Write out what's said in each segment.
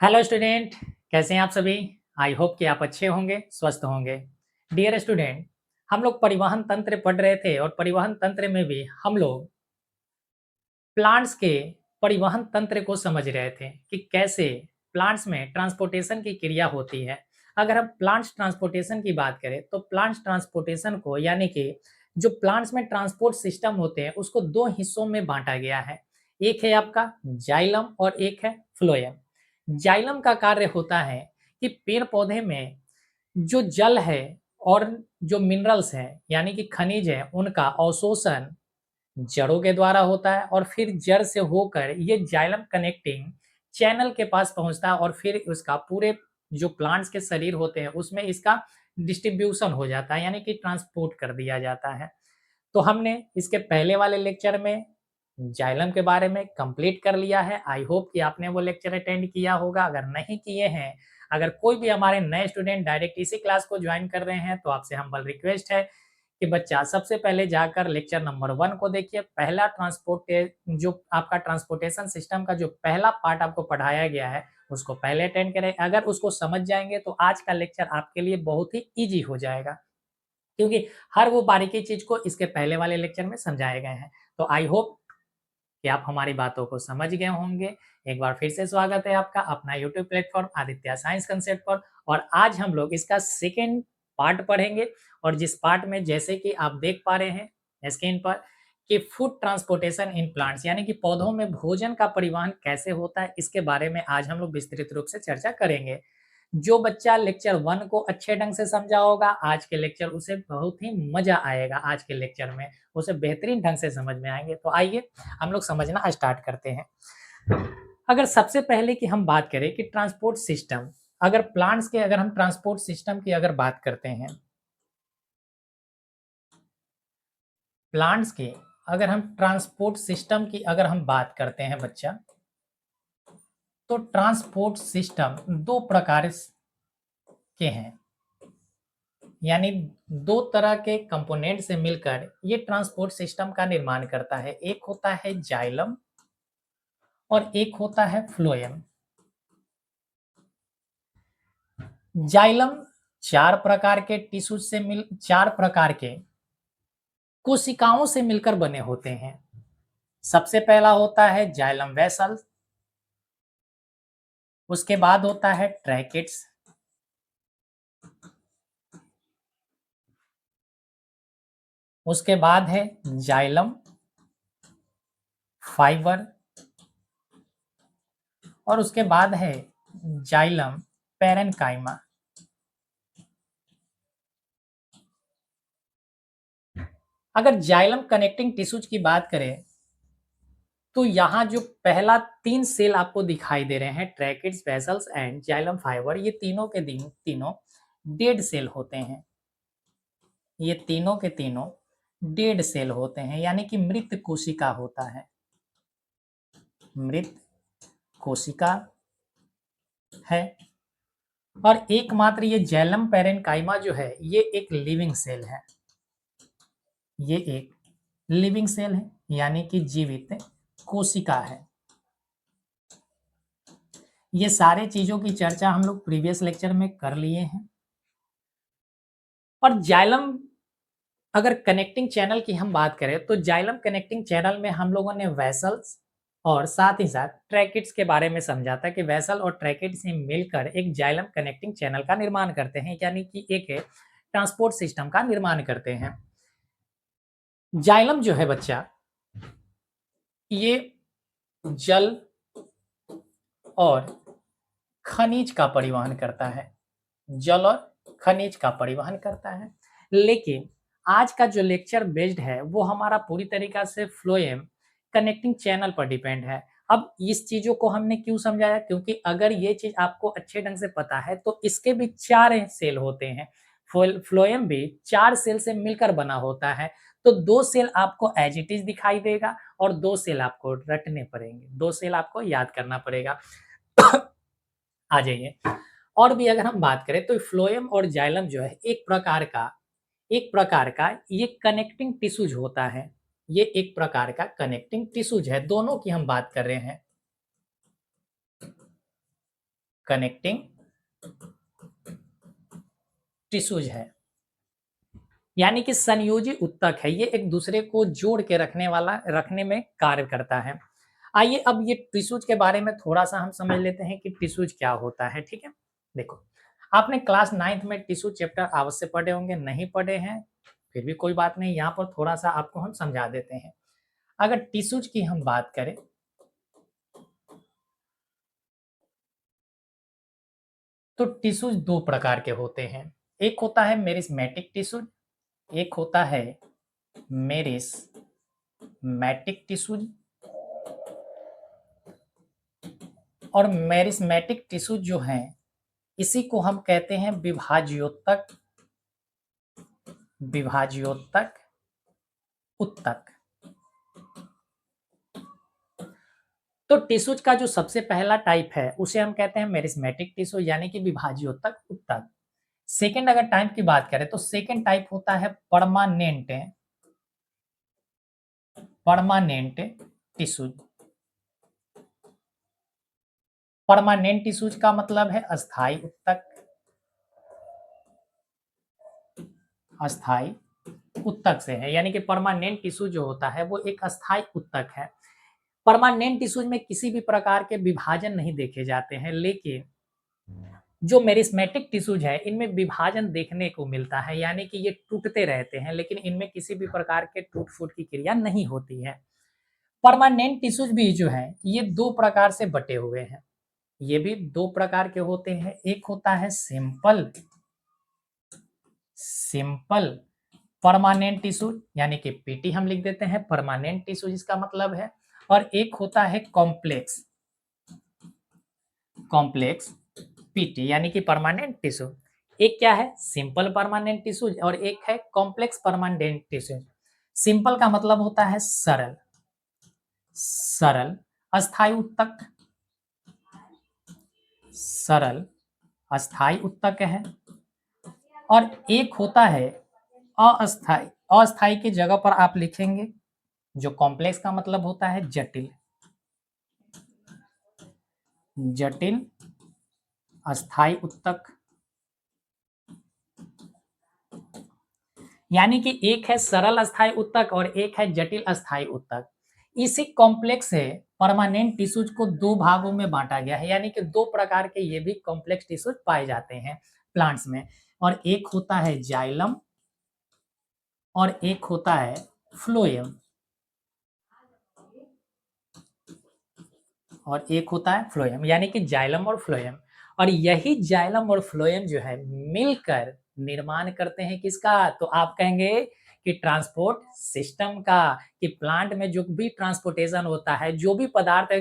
Hello student, कैसे हैं आप सभी? आई होप कि आप अच्छे होंगे, स्वस्थ होंगे। डियर स्टूडेंट, हम लोग परिवहन तंत्र पढ़ रहे थे और परिवहन तंत्र में भी हम लोग प्लांट्स के परिवहन तंत्र को समझ रहे थे कि कैसे प्लांट्स में ट्रांसपोर्टेशन की क्रिया होती है। अगर हम प्लांट्स ट्रांसपोर्टेशन की बात करें तो प्लांट्स ट्रांसपोर्टेशन को यानी कि जो प्लांट्स में ट्रांसपोर्ट सिस्टम होते हैं उसको दो हिस्सों में बांटा गया है। एक है आपका जाइलम और एक है फ्लोएम। जाइलम का कार्य होता है कि पेड़ पौधे में जो जल है और जो मिनरल्स हैं यानी कि खनिज है उनका अवशोषण जड़ों के द्वारा होता है और फिर जड़ से होकर ये जाइलम कनेक्टिंग चैनल के पास पहुंचता है और फिर उसका पूरे जो प्लांट्स के शरीर होते हैं उसमें इसका डिस्ट्रीब्यूशन हो जाता है यानी कि ट्रांसपोर्ट कर दिया जाता है। तो हमने इसके पहले वाले लेक्चर में जाइलम के बारे में कंप्लीट कर लिया है। आई होप कि आपने वो लेक्चर अटेंड किया होगा। अगर नहीं किए हैं, अगर कोई भी हमारे नए स्टूडेंट डायरेक्ट इसी क्लास को ज्वाइन कर रहे हैं तो आपसे हम्बल रिक्वेस्ट है कि बच्चा सबसे पहले जाकर लेक्चर नंबर 1 को देखिए। पहला जो आपका ट्रांसपोर्टेशन सिस्टम का जो पहला पार्ट आपको पढ़ाया गया है उसको पहले अटेंड करें। अगर उसको समझ जाएंगे तो आज का लेक्चर आपके लिए बहुत ही ईजी हो जाएगा, क्योंकि हर वो बारीकी चीज को इसके पहले वाले लेक्चर में समझाए गए हैं। तो आई होप कि आप हमारी बातों को समझ गए होंगे। एक बार फिर से स्वागत है आपका अपना YouTube platform Aditya science concept पर। और आज हम लोग इसका सेकेंड पार्ट पढ़ेंगे और जिस पार्ट में जैसे कि आप देख पा रहे हैं स्क्रीन पर कि फूड ट्रांसपोर्टेशन इन प्लांट्स यानी कि पौधों में भोजन का परिवहन कैसे होता है, इसके बारे में आज हम लोग विस्तृत रूप से चर्चा करेंगे। जो बच्चा लेक्चर 1 को अच्छे ढंग से समझा होगा, आज के लेक्चर उसे बहुत ही मजा आएगा। आज के लेक्चर में उसे बेहतरीन ढंग से समझ में आएंगे। तो आइए हम लोग समझना स्टार्ट करते हैं। अगर सबसे पहले की हम बात करें कि ट्रांसपोर्ट सिस्टम, अगर प्लांट्स के अगर हम ट्रांसपोर्ट सिस्टम की अगर बात करते हैं, प्लांट्स के अगर हम ट्रांसपोर्ट सिस्टम की अगर हम बात करते हैं बच्चा, तो ट्रांसपोर्ट सिस्टम दो प्रकार के हैं, यानी दो तरह के कंपोनेंट से मिलकर ये ट्रांसपोर्ट सिस्टम का निर्माण करता है। एक होता है जाइलम और एक होता है फ्लोएम। जाइलम चार प्रकार के कोशिकाओं से मिलकर बने होते हैं। सबसे पहला होता है जाइलम वेसल, उसके बाद होता है ट्रैकेट्स, उसके बाद है जाइलम फाइबर और उसके बाद है जाइलम पैरेन्काइमा। अगर जाइलम कनेक्टिंग टिश्यूज की बात करें तो यहाँ जो पहला 3 सेल आपको दिखाई दे रहे हैं, tracheids, vessels and xylem fibre, ये तीनों के तीनों डेड सेल होते हैं। ये तीनों के तीनों डेड सेल होते हैं यानी कि मृत कोशिका होता है। मृत कोशिका है। और एकमात्र ये जाइलम पैरेन्काइमा जो है ये एक लिविंग सेल है। ये एक लिविंग सेल है यानी कि जीवित कोशिका है। ये सारे चीजों की चर्चा हम लोग प्रीवियस लेक्चर में कर लिए हैं। और जाइलम अगर कनेक्टिंग चैनल की हम बात करें तो जाइलम कनेक्टिंग चैनल में हम लोगों ने वेसल्स और साथ ही साथ ट्रैकिड्स के बारे में समझा था कि वेसल और ट्रैकिड से मिलकर एक जाइलम कनेक्टिंग चैनल का निर्माण करते हैं, यानी कि एक ट्रांसपोर्ट सिस्टम का निर्माण करते हैं। जाइलम जो है बच्चा, ये जल और खनिज का परिवहन करता है। जल और खनिज का परिवहन करता है। लेकिन आज का जो लेक्चर बेस्ड है वो हमारा पूरी तरीका से फ्लोएम कनेक्टिंग चैनल पर डिपेंड है। अब इस चीजों को हमने क्यों समझाया, क्योंकि अगर ये चीज आपको अच्छे ढंग से पता है तो इसके भी 4 सेल होते हैं। फ्लोएम भी 4 सेल से मिलकर बना होता है। तो 2 सेल आपको एज इट इज दिखाई देगा और 2 सेल आपको रटने पड़ेंगे, 2 सेल आपको याद करना पड़ेगा। आ जाइए। और भी अगर हम बात करें तो फ्लोएम और जाइलम जो है एक प्रकार का ये कनेक्टिंग टिश्यूज होता है। ये एक प्रकार का कनेक्टिंग टिश्यूज है, दोनों की हम बात कर रहे हैं। कनेक्टिंग टिश्यूज है, यानी कि संयोजी उत्तक है, ये एक दूसरे को जोड़ के रखने में कार्य करता है। आइए अब ये टिश्यूज के बारे में थोड़ा सा हम समझ लेते हैं कि टिश्यूज क्या होता है। ठीक है, देखो आपने क्लास 9th में टिश्यू चैप्टर अवश्य पढ़े होंगे, नहीं पढ़े हैं फिर भी कोई बात नहीं, यहाँ पर थोड़ा सा आपको हम समझा देते हैं। अगर टिश्यूज की हम बात करें तो टिश्यूज दो प्रकार के होते हैं, एक होता है मेरिस्मेटिक टिश्यूज, एक होता है मेरिस्मेटिक टिश्यूज। और मेरिस्मेटिक टिश्यूज जो हैं इसी को हम कहते हैं विभाज्योतक, विभाज्योतक उत्तक। तो टिश्यूज का जो सबसे पहला टाइप है उसे हम कहते हैं मेरिस्मेटिक टिश्यू यानी कि विभाज्योतक उत्तक। सेकेंड अगर टाइप की बात करें तो सेकेंड टाइप होता है permanent, permanent tissues. Permanent tissues का मतलब है अस्थाई उत्तक, अस्थाई उत्तक से है, यानी कि परमानेंट टिश्यू जो होता है वो एक अस्थाई उत्तक है। परमानेंट टिश्यूज में किसी भी प्रकार के विभाजन नहीं देखे जाते हैं, लेकिन जो मेरिस्मेटिक टिश्यूज है इनमें विभाजन देखने को मिलता है, यानी कि ये टूटते रहते हैं लेकिन इनमें किसी भी प्रकार के टूट फूट की क्रिया नहीं होती है। परमानेंट टिश्यूज भी जो है ये दो प्रकार से बटे हुए हैं, ये भी दो प्रकार के होते हैं। एक होता है सिंपल, सिंपल परमानेंट टिश्यू यानी कि पीटी हम लिख देते हैं, परमानेंट टिश्यू जिसका मतलब है। और एक होता है कॉम्प्लेक्स, कॉम्प्लेक्स पीटी यानी कि परमानेंट टिश्यू। एक क्या है सिंपल परमानेंट टिश्यू और एक है कॉम्प्लेक्स परमानेंट टिश्यू। सिंपल का मतलब होता है सरल, सरल अस्थायी उत्तक, सरल अस्थायी उत्तक है। और एक होता है अस्थाई, अस्थाई की जगह पर आप लिखेंगे जो कॉम्प्लेक्स का मतलब होता है जटिल, जटिल अस्थाई उत्तक। यानी कि एक है सरल अस्थाई उत्तक और एक है जटिल अस्थाई उत्तक। इसी कॉम्प्लेक्स से परमानेंट टिश्यूज को दो भागों में बांटा गया है, यानी कि दो प्रकार के ये भी कॉम्प्लेक्स टिश्यूज पाए जाते हैं प्लांट्स में। और एक होता है जाइलम और एक होता है फ्लोएम, और एक होता है फ्लोएम, यानी कि जाइलम और फ्लोएम। और यही जाइलम और फ्लोएम जो है मिलकर निर्माण करते हैं किसका, तो आप कहेंगे कि ट्रांसपोर्ट सिस्टम का, कि प्लांट में जो भी ट्रांसपोर्टेशन होता है, जो भी पदार्थ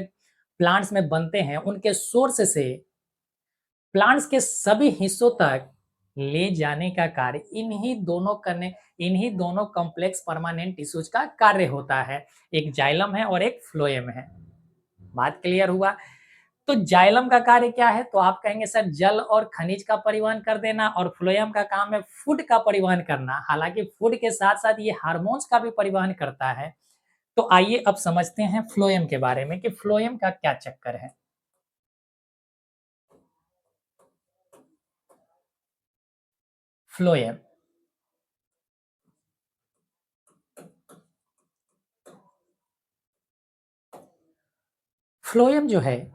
प्लांट्स में बनते हैं उनके सोर्स से प्लांट्स के सभी हिस्सों तक ले जाने का कार्य इन्हीं दोनों कॉम्प्लेक्स परमानेंट टिश्यूज का कार्य होता है। एक जाइलम है और एक फ्लोएम है। बात क्लियर हुआ। तो जाइलम का कार्य क्या है, तो आप कहेंगे सर जल और खनिज का परिवहन कर देना, और फ्लोएम का काम है फूड का परिवहन करना। हालांकि फूड के साथ साथ ये हार्मोन्स का भी परिवहन करता है। तो आइए अब समझते हैं फ्लोएम के बारे में कि फ्लोएम का क्या चक्कर है। फ्लोएम, फ्लोएम जो है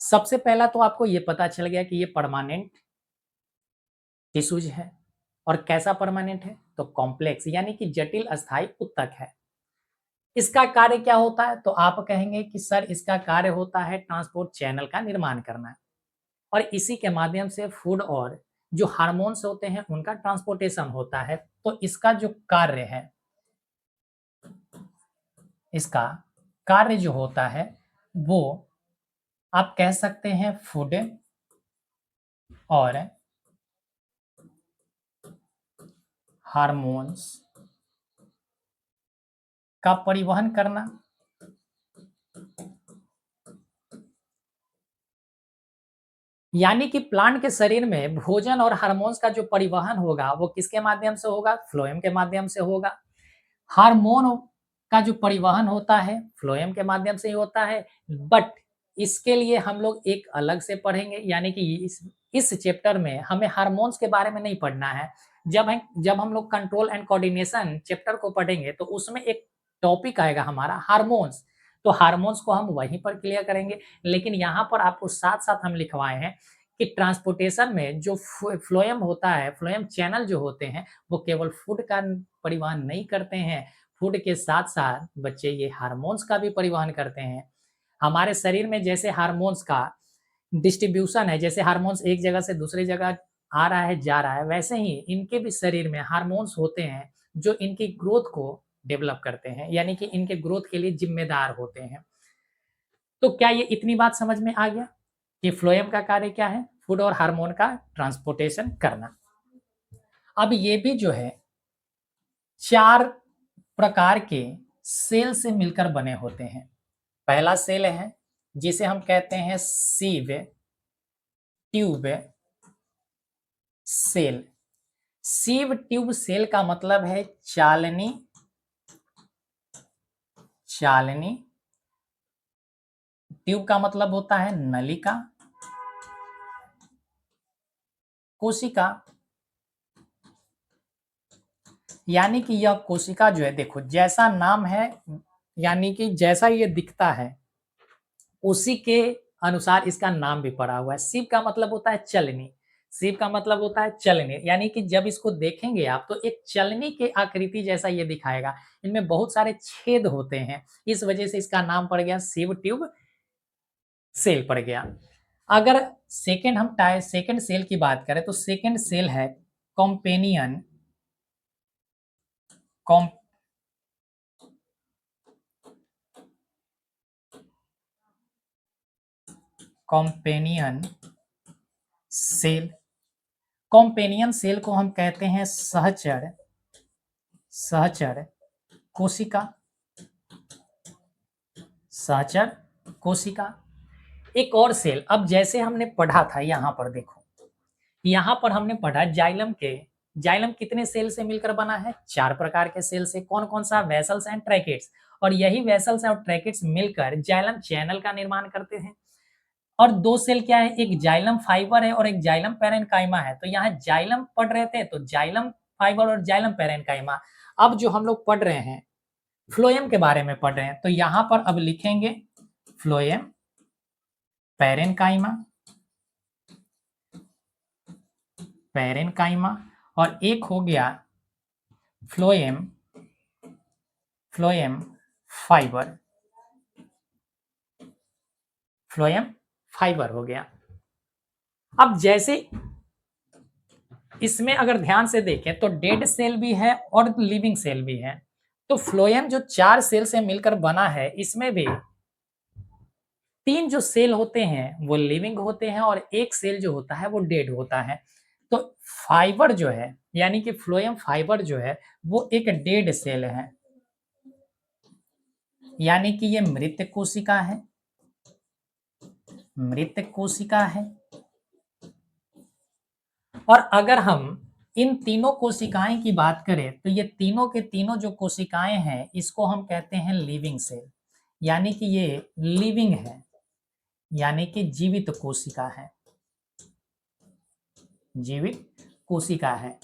सबसे पहला तो आपको ये पता चल गया कि ये परमानेंट टिश्यूज है। और कैसा परमानेंट है, तो कॉम्प्लेक्स यानी कि जटिल अस्थाई उत्तक है। इसका कार्य क्या होता है, तो आप कहेंगे कि सर इसका कार्य होता है ट्रांसपोर्ट चैनल का निर्माण करना, और इसी के माध्यम से फूड और जो हार्मोन्स होते हैं उनका ट्रांसपोर्टेशन होता है। तो इसका जो कार्य है, इसका कार्य जो होता है वो आप कह सकते हैं फूड और हार्मोन्स का परिवहन करना। यानी कि प्लांट के शरीर में भोजन और हार्मोन्स का जो परिवहन होगा वो किसके माध्यम से होगा, फ्लोएम के माध्यम से होगा। हार्मोन का जो परिवहन होता है फ्लोएम के माध्यम से ही होता है, बट इसके लिए हम लोग एक अलग से पढ़ेंगे, यानी कि इस चैप्टर में हमें हार्मोन्स के बारे में नहीं पढ़ना है। जब हम लोग कंट्रोल एंड कोऑर्डिनेशन चैप्टर को पढ़ेंगे तो उसमें एक टॉपिक आएगा हमारा हार्मोन्स। तो हार्मोन्स को हम वहीं पर क्लियर करेंगे। लेकिन यहाँ पर आपको साथ-साथ हम लिखवाए हैं कि ट्रांसपोर्टेशन में जो फ्लोएम होता है, फ्लोएम चैनल जो होते हैं, वो केवल फूड का परिवहन नहीं करते हैं, फूड के साथ-साथ बच्चे ये हार्मोन्स का भी परिवहन करते हैं। हमारे शरीर में जैसे हार्मोन्स का डिस्ट्रीब्यूशन है, जैसे हार्मोन्स एक जगह से दूसरी जगह आ रहा है, जा रहा है, वैसे ही इनके भी शरीर में हार्मोन्स होते हैं, जो इनकी ग्रोथ को डेवलप करते हैं, यानी कि इनके ग्रोथ के लिए ज़िम्मेदार होते हैं। तो क्या ये इतनी बात समझ में आ गया कि फ्लोएम का कार्य क्या है? फूड और हार्मोन का ट्रांसपोर्टेशन करना। अब ये भी जो है 4 प्रकार के सेल से मिलकर बने होते हैं। पहला सेल है जिसे हम कहते हैं सिव ट्यूब सेल। सिव ट्यूब सेल का मतलब है चालनी चालनी ट्यूब का मतलब होता है नलिका, कोशिका, यानी कि यह कोशिका जो है देखो जैसा नाम है, यानी कि जैसा ये दिखता है उसी के अनुसार इसका नाम भी पड़ा हुआ है। सिव का मतलब होता है चलनी, सिव का मतलब होता है चलनी, यानी कि जब इसको देखेंगे आप तो एक चलनी के आकृति जैसा ये दिखाएगा। इनमें बहुत सारे छेद होते हैं, इस वजह से इसका नाम पड़ गया सिव ट्यूब सेल पड़ गया। अगर सेकंड सेल की बात करें तो सेकंड सेल है companion com companion cell. Companion cell को हम कहते हैं सहचर कोशिका, सहचर कोशिका। एक और सेल, अब जैसे हमने पढ़ा था यहाँ पर देखो, यहाँ पर हमने पढ़ा जाइलम कितने सेल से मिलकर बना है? 4 प्रकार के सेल से। कौन-कौन सा? Vessels and tracheids. और यही वेसल्स और ट्रैकेट्स मिलकर जाइलम चैनल का निर्माण करते हैं। और 2 सेल क्या है? एक जाइलम फाइबर है और एक जाइलम पैरेन्काइमा है। तो यहाँ जाइलम पढ़ रहे थे तो जाइलम फाइबर और जाइलम पैरेन्काइमा। अब जो हम लोग पढ़ रहे हैं फ्लोएम के बारे में पढ़ रहे हैं, तो यहाँ पर अब लिखेंगे फ्लोएम पैरेन्काइमा पैरेन्काइमा और एक हो गया phloem phloem fibre phloem fibre हो गया। अब जैसे इसमें अगर ध्यान से देखें तो डेड सेल भी है और लिविंग सेल भी है। तो फ्लोएम जो 4 सेल से मिलकर बना है, इसमें भी 3 जो सेल होते हैं वो लिविंग होते हैं और 1 सेल जो होता है वो डेड होता है। तो फाइबर जो है, यानी कि फ्लोएम फाइबर जो है वो एक डेड सेल है, यानी कि ये मृत कोशिका है, मृत कोशिका है। और अगर हम इन तीनों कोशिकाएं की बात करें तो ये तीनों के तीनों जो कोशिकाएं हैं इसको हम कहते हैं लिविंग सेल, यानी कि ये लिविंग है, यानी कि जीवित कोशिका है, जीवित कोशिका है।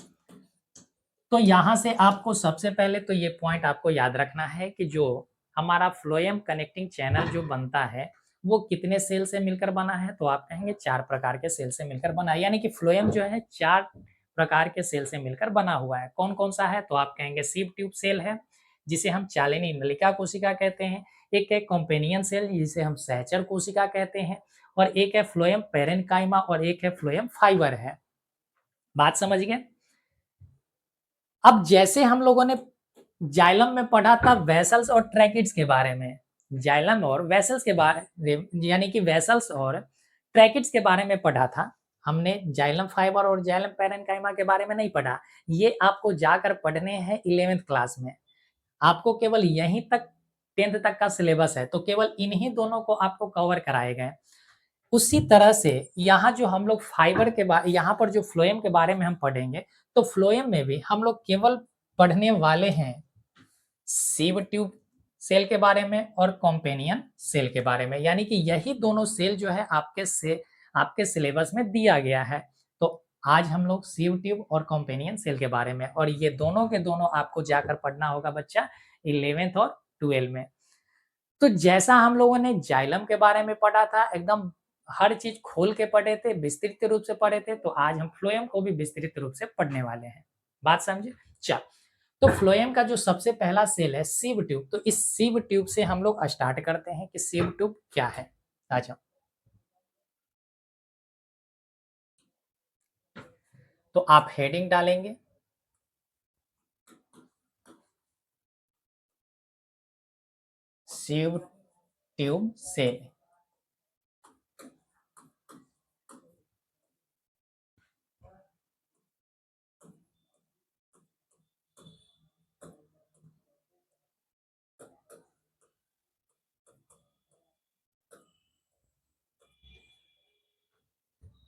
तो यहाँ से आपको सबसे पहले तो ये पॉइंट आपको याद रखना है कि जो हमारा फ्लोएम कनेक्टिंग चैनल जो बनता है वो कितने सेल से मिलकर बना है? तो आप कहेंगे 4 प्रकार के सेल से मिलकर बना है, यानी कि फ्लोएम जो है 4 प्रकार के सेल से मिलकर बना हुआ है। कौन-कौन सा है? तो आप कहेंगे सिव ट्यूब सेल है, जिसे हम चालिनी नलिका कोशिका कहते हैं। एक है कॉम्पेनियन सेल जिसे हम सहचर कोशिका कहते हैं और एक है फ्लोएम पैरेन्काइमा और एक है फ्लोएम फाइबर है। बात समझ गए? अब जैसे हम लोगों ने जाइलम में पढ़ा था वेसल्स और ट्रैकिड्स के बारे में, जाइलम और वेसल्स के बारे, यानी कि वेसल्स और ट्रैकिड्स के बारे में पढ़ा था। हमने जाइलम फाइबर और जाइलम पैरेन्काइमा के बारे में नहीं पढ़ा। ये आपको जाकर पढ़ने हैं 11th क्लास में। आपको केवल यहीं तक 10th तक का सिलेबस है, तो केवल इन्हीं दोनों को आपको कवर कराए गए। उसी तरह से यहाँ जो हम लोग फाइबर के यहाँ पर जो फ्लोएम के बारे में हम पढ़ेंगे, तो फ्लोएम में भी हम लोग केवल पढ़ने वाले हैं सिव ट्यूब सेल के बारे में और कॉम्पेनियन सेल के बारे में, यानी कि यही दोनों सेल जो है आपके सिलेबस में दिया गया है। तो आज हम लोग सीव ट्यूब और कॉम्पेनियन सेल के बारे में, और ये दोनों के दोनों आपको जाकर पढ़ना होगा बच्चा 11th और 12 में। तो जैसा हम लोगों ने जाइलम के बारे में पढ़ा था, एकदम हर चीज खोल के पढ़े थे, विस्तृत रूप से पढ़े थे, तो आज हम फ्लोएम को भी विस्तृत रूप से पढ़ने वाले हैं। बात समझे? चल, तो फ्लोएम का जो सबसे पहला सेल है सीव ट्यूब, तो इस सीव ट्यूब से हम लोग स्टार्ट करते हैं कि सीव ट्यूब क्या है। अच्छा, तो आप हेडिंग डालेंगे सीव ट्यूब सेल।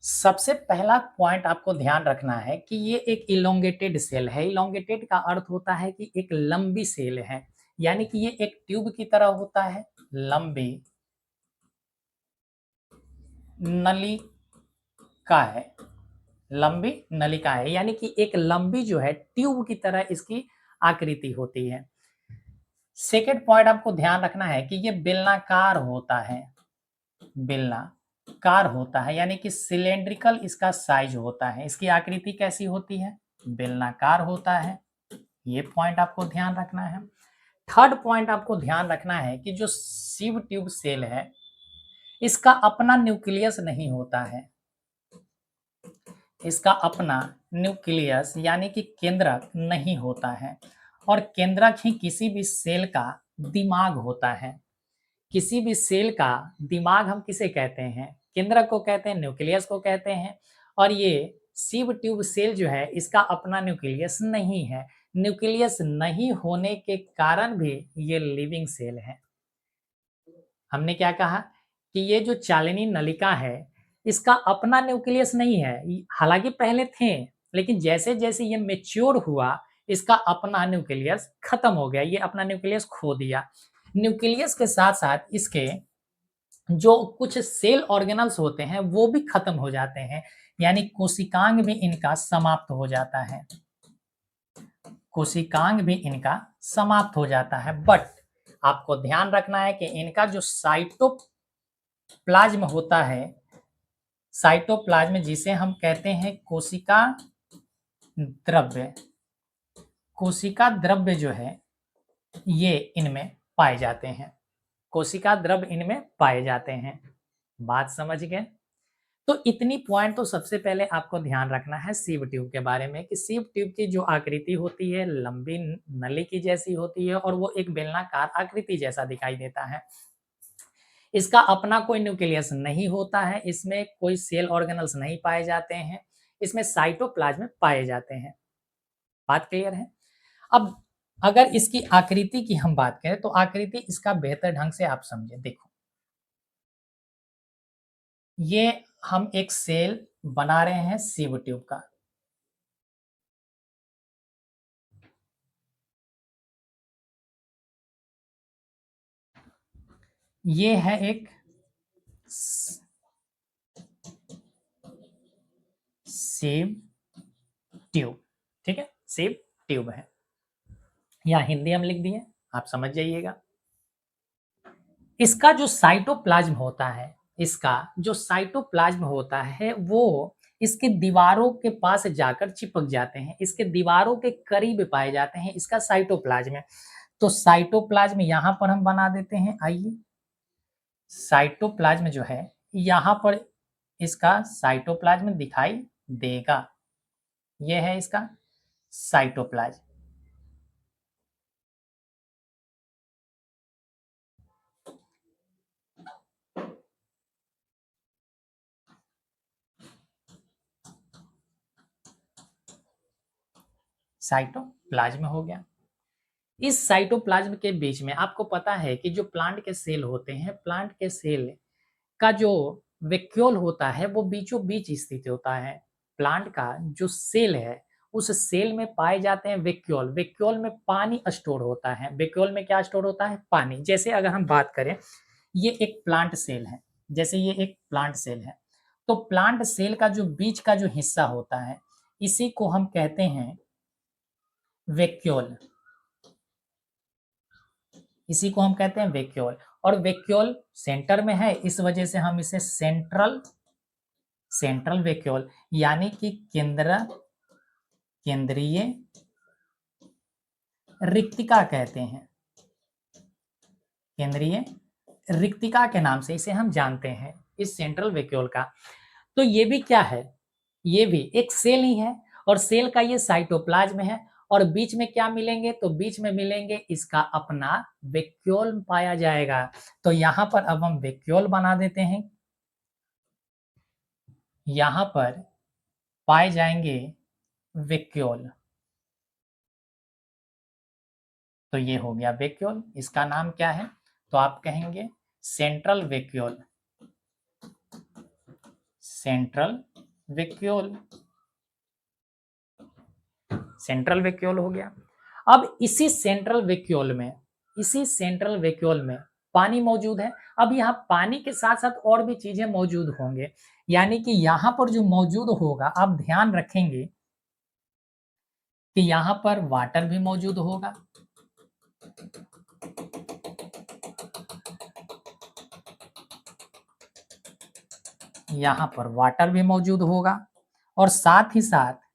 सबसे पहला पॉइंट आपको ध्यान रखना है कि ये एक इलोंगेटेड सेल है। इलोंगेटेड का अर्थ होता है कि एक लंबी सेल है, यानी कि ये एक ट्यूब की तरह होता है, लंबी नलिका है, लंबी नलिका है, यानी कि एक लंबी जो है ट्यूब की तरह इसकी आकृति होती है। सेकेंड पॉइंट आपको ध्यान रखना है कि ये बेलनाकार होता है, बेलनाकार होता है, यानी कि सिलेंड्रिकल इसका साइज होता है। इसकी आकृति कैसी होती है? बेलनाकार होता है। ये पॉइंट आपको ध्यान रखना है। थर्ड पॉइंट आपको ध्यान रखना है कि जो सीव ट्यूब सेल है, इसका अपना न्यूक्लियस नहीं होता है। इसका अपना न्यूक्लियस यानी कि केंद्रक नहीं होता है, और केंद्रक ही किसी भी सेल का दिमाग होता है। किसी भी सेल का दिमाग हम किसे कहते हैं? केंद्रक को कहते हैं, न्यूक्लियस को कहते हैं। और ये सीव ट्यूब सेल जो है, इसका अपना न्यूक्लियस नहीं है। न्यूक्लियस नहीं होने के कारण भी ये लिविंग सेल है। हमने क्या कहा कि ये जो चालिनी नलिका है, इसका अपना न्यूक्लियस नहीं है। हालांकि पहले थे, लेकिन जैसे जैसे ये मेच्योर हुआ, इसका अपना न्यूक्लियस खत्म हो गया, ये अपना न्यूक्लियस खो दिया। न्यूक्लियस के साथ साथ इसके जो कुछ सेल ऑर्गेनल्स होते हैं वो भी खत्म हो जाते हैं, यानी कोशिकांग भी इनका समाप्त हो जाता है। कोशिकांग भी इनका समाप्त हो जाता है। बट आपको ध्यान रखना है कि इनका जो साइटोप्लाज्म होता है, साइटोप्लाज्म जिसे हम कहते हैं कोशिका द्रव्य, कोशिका द्रव्य जो है ये इनमें पाए जाते हैं। कोशिका द्रव्य इनमें पाए जाते हैं। बात समझ गए? तो इतनी पॉइंट तो सबसे पहले आपको ध्यान रखना है सीव ट्यूब के बारे में कि सीव ट्यूब की जो आकृति होती है लंबी नली की जैसी होती है, और वो एक बेलनाकार आकृति जैसा दिखाई देता है। इसका अपना कोई न्यूक्लियस नहीं होता है, इसमें कोई सेल ऑर्गेनल्स नहीं पाए जाते हैं, इसमें साइटोप्लाज्म पाए जाते हैं। बात क्लियर है? अब अगर इसकी आकृति की हम बात करें तो आकृति इसका बेहतर ढंग से आप समझे। देखो, ये हम एक सेल बना रहे हैं सीव ट्यूब का। ये है एक सीव ट्यूब, ठीक है, सीव ट्यूब है। या हिंदी हम लिख दिए, आप समझ जाइएगा। इसका जो साइटोप्लाज्म होता है, इसका जो साइटोप्लाज्म होता है वो इसके दीवारों के पास जाकर चिपक जाते हैं, इसके दीवारों के करीब पाए जाते हैं, इसका साइटोप्लाज्म। तो साइटोप्लाज्म यहां पर हम बना देते हैं। आइए, साइटोप्लाज्म जो है यहां पर इसका साइटोप्लाज्म दिखाई देगा। यह है इसका साइटोप्लाज्म। साइटोप्लाज्म हो गया। इस साइटोप्लाज्म के बीच में आपको पता है कि जो प्लांट के सेल होते हैं, प्लांट के सेल का जो वैक्यूल होता है वो बीचों बीच स्थित होता है। प्लांट का जो सेल है उस सेल में पाए जाते हैं वैक्यूल। वैक्यूल में पानी स्टोर होता है। वैक्यूल में क्या स्टोर होता है? पानी। जैसे अगर हम बात करें, ये एक प्लांट सेल है। जैसे ये एक प्लांट सेल है, तो प्लांट सेल का जो बीच का जो हिस्सा होता है, इसी को हम कहते हैं वैक्यूल। इसी को हम कहते हैं वैक्यूल। और वैक्यूल सेंटर में है, इस वजह से हम इसे सेंट्रल वैक्यूल यानी कि केंद्रीय रिक्तिका कहते हैं। केंद्रीय रिक्तिका के नाम से इसे हम जानते हैं, इस सेंट्रल वैक्यूल का। तो ये भी क्या है? ये भी एक सेल ही है, और सेल का ये साइटोप्लाज्म है। और बीच में क्या मिलेंगे? तो बीच में मिलेंगे इसका अपना वैक्यूल पाया जाएगा। तो यहां पर अब हम वैक्यूल बना देते हैं। यहां पर पाए जाएंगे वैक्यूल। तो ये हो गया वैक्यूल। इसका नाम क्या है? तो आप कहेंगे central vacuole. Central vacuole. Central vacuole हो गया। अब इसी सेंट्रल वैक्यूल में पानी मौजूद है। अब यहाँ पानी के साथ साथ और भी चीजें मौजूद होंगे, यानी कि यहाँ पर जो मौजूद होगा, आप ध्यान रखेंगे कि यहाँ पर वाटर भी मौजूद होगा। यहाँ पर वाटर भी मौजूद होगा, और साथ ही साथ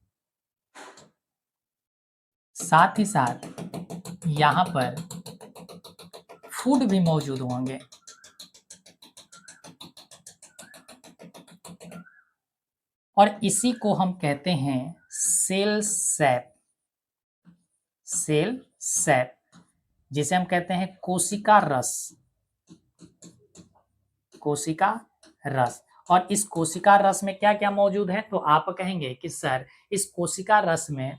यहाँ पर फूड भी मौजूद होंगे। और इसी को हम कहते हैं सेल सैप। सेल सैप, जिसे हम कहते हैं कोशिका रस। कोशिका रस। और इस कोशिका रस में क्या क्या मौजूद है? तो आप कहेंगे कि सर, इस कोशिका रस में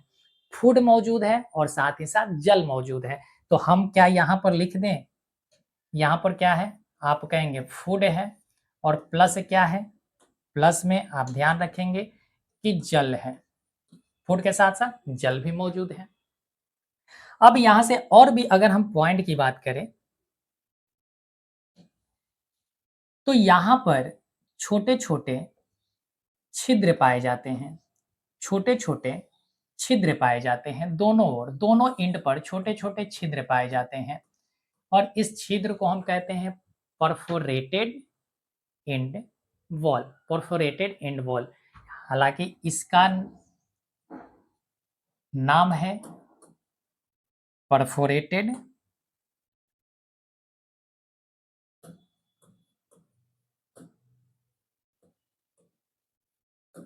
फूड मौजूद है और साथ ही साथ जल मौजूद है। तो हम क्या यहाँ पर लिख दें? यहाँ पर क्या है? आप कहेंगे फूड है, और प्लस क्या है? प्लस में आप ध्यान रखेंगे कि जल है। फूड के साथ साथ जल भी मौजूद है। अब यहां से और भी अगर हम पॉइंट की बात करें, तो यहां पर छोटे छोटे छिद्र पाए जाते हैं। छोटे छोटे छिद्र पाए जाते हैं दोनों ओर, दोनों एंड पर छोटे छोटे छिद्र पाए जाते हैं। और इस छिद्र को हम कहते हैं perforated and wall. Perforated and wall, हालांकि इसका नाम है परफोरेटेड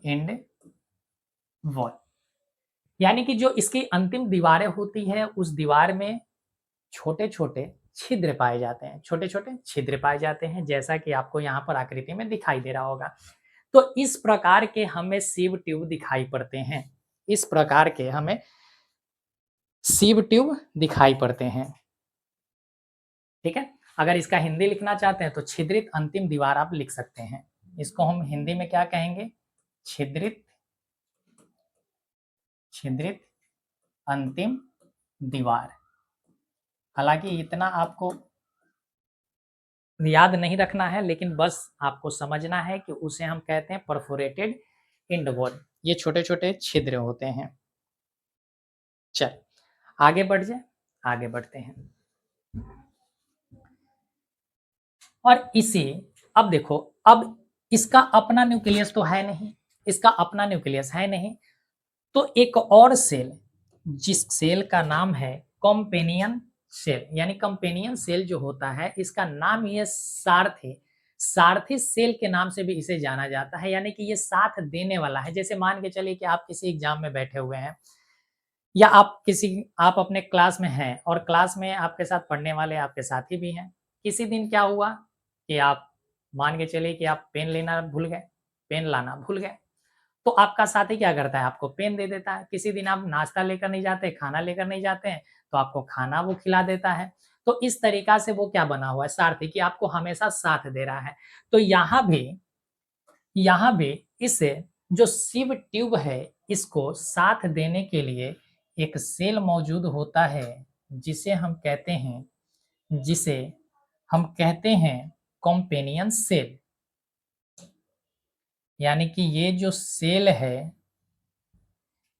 एंड वॉल, यानी कि जो इसकी अंतिम दीवारें होती है, उस दीवार में छोटे छोटे छिद्र पाए जाते हैं। छोटे छोटे छिद्र पाए जाते हैं, जैसा कि आपको यहाँ पर आकृति में दिखाई दे रहा होगा। तो इस प्रकार के हमें सीव ट्यूब दिखाई पड़ते हैं। इस प्रकार के हमें सीव ट्यूब दिखाई पड़ते हैं। ठीक है। अगर इसका हिंदी लिखना चाहते हैं तो छिद्रित अंतिम दीवार आप लिख सकते हैं। इसको हम हिंदी में क्या कहेंगे? छिद्रित छिद्रित अंतिम दीवार। हालांकि इतना आपको याद नहीं रखना है, लेकिन बस आपको समझना है कि उसे हम कहते हैं परफोरेटेड एंड वॉल। ये छोटे छोटे छिद्र होते हैं। चल आगे बढ़ जाए, आगे बढ़ते हैं। और इसे अब देखो, अब इसका अपना न्यूक्लियस तो है नहीं, इसका अपना न्यूक्लियस है नहीं। तो एक और सेल, जिस सेल का नाम है कॉम्पेनियन सेल, यानी कंपेनियन सेल जो होता है, इसका नाम ही है सारथी। सारथी सेल के नाम से भी इसे जाना जाता है, यानी कि ये साथ देने वाला है। जैसे मान के चलिए कि आप किसी एग्जाम में बैठे हुए हैं, या आप अपने क्लास में हैं, और क्लास में आपके साथ पढ़ने वाले आपके साथी भी हैं। किसी दिन क्या हुआ कि आप मान के चलिए कि आप पेन लेना भूल गए, पेन लाना भूल गए। तो आपका साथी क्या करता है? आपको पेन दे देता है। किसी दिन आप नाश्ता लेकर नहीं जाते, खाना लेकर नहीं जाते हैं, तो आपको खाना वो खिला देता है। तो इस तरीका से वो क्या बना हुआ है? सारथी, कि आपको हमेशा साथ दे रहा है। तो यहाँ भी इस जो सिव ट्यूब है, इसको साथ देने के लिए एक सेल मौजूद होता है जिसे हम कहते हैं जिसे हम कहते हैं कॉम्पेनियन सेल। यानी कि ये जो सेल है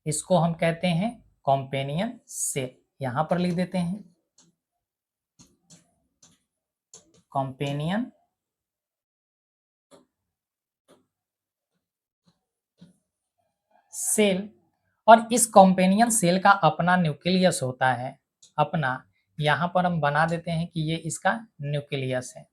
इसको हम कहते हैं कॉम्पेनियन सेल। यहां पर लिख देते हैं कॉम्पेनियन सेल। और इस कॉम्पेनियन सेल का अपना न्यूक्लियस होता है अपना। यहां पर हम बना देते हैं कि ये इसका न्यूक्लियस है।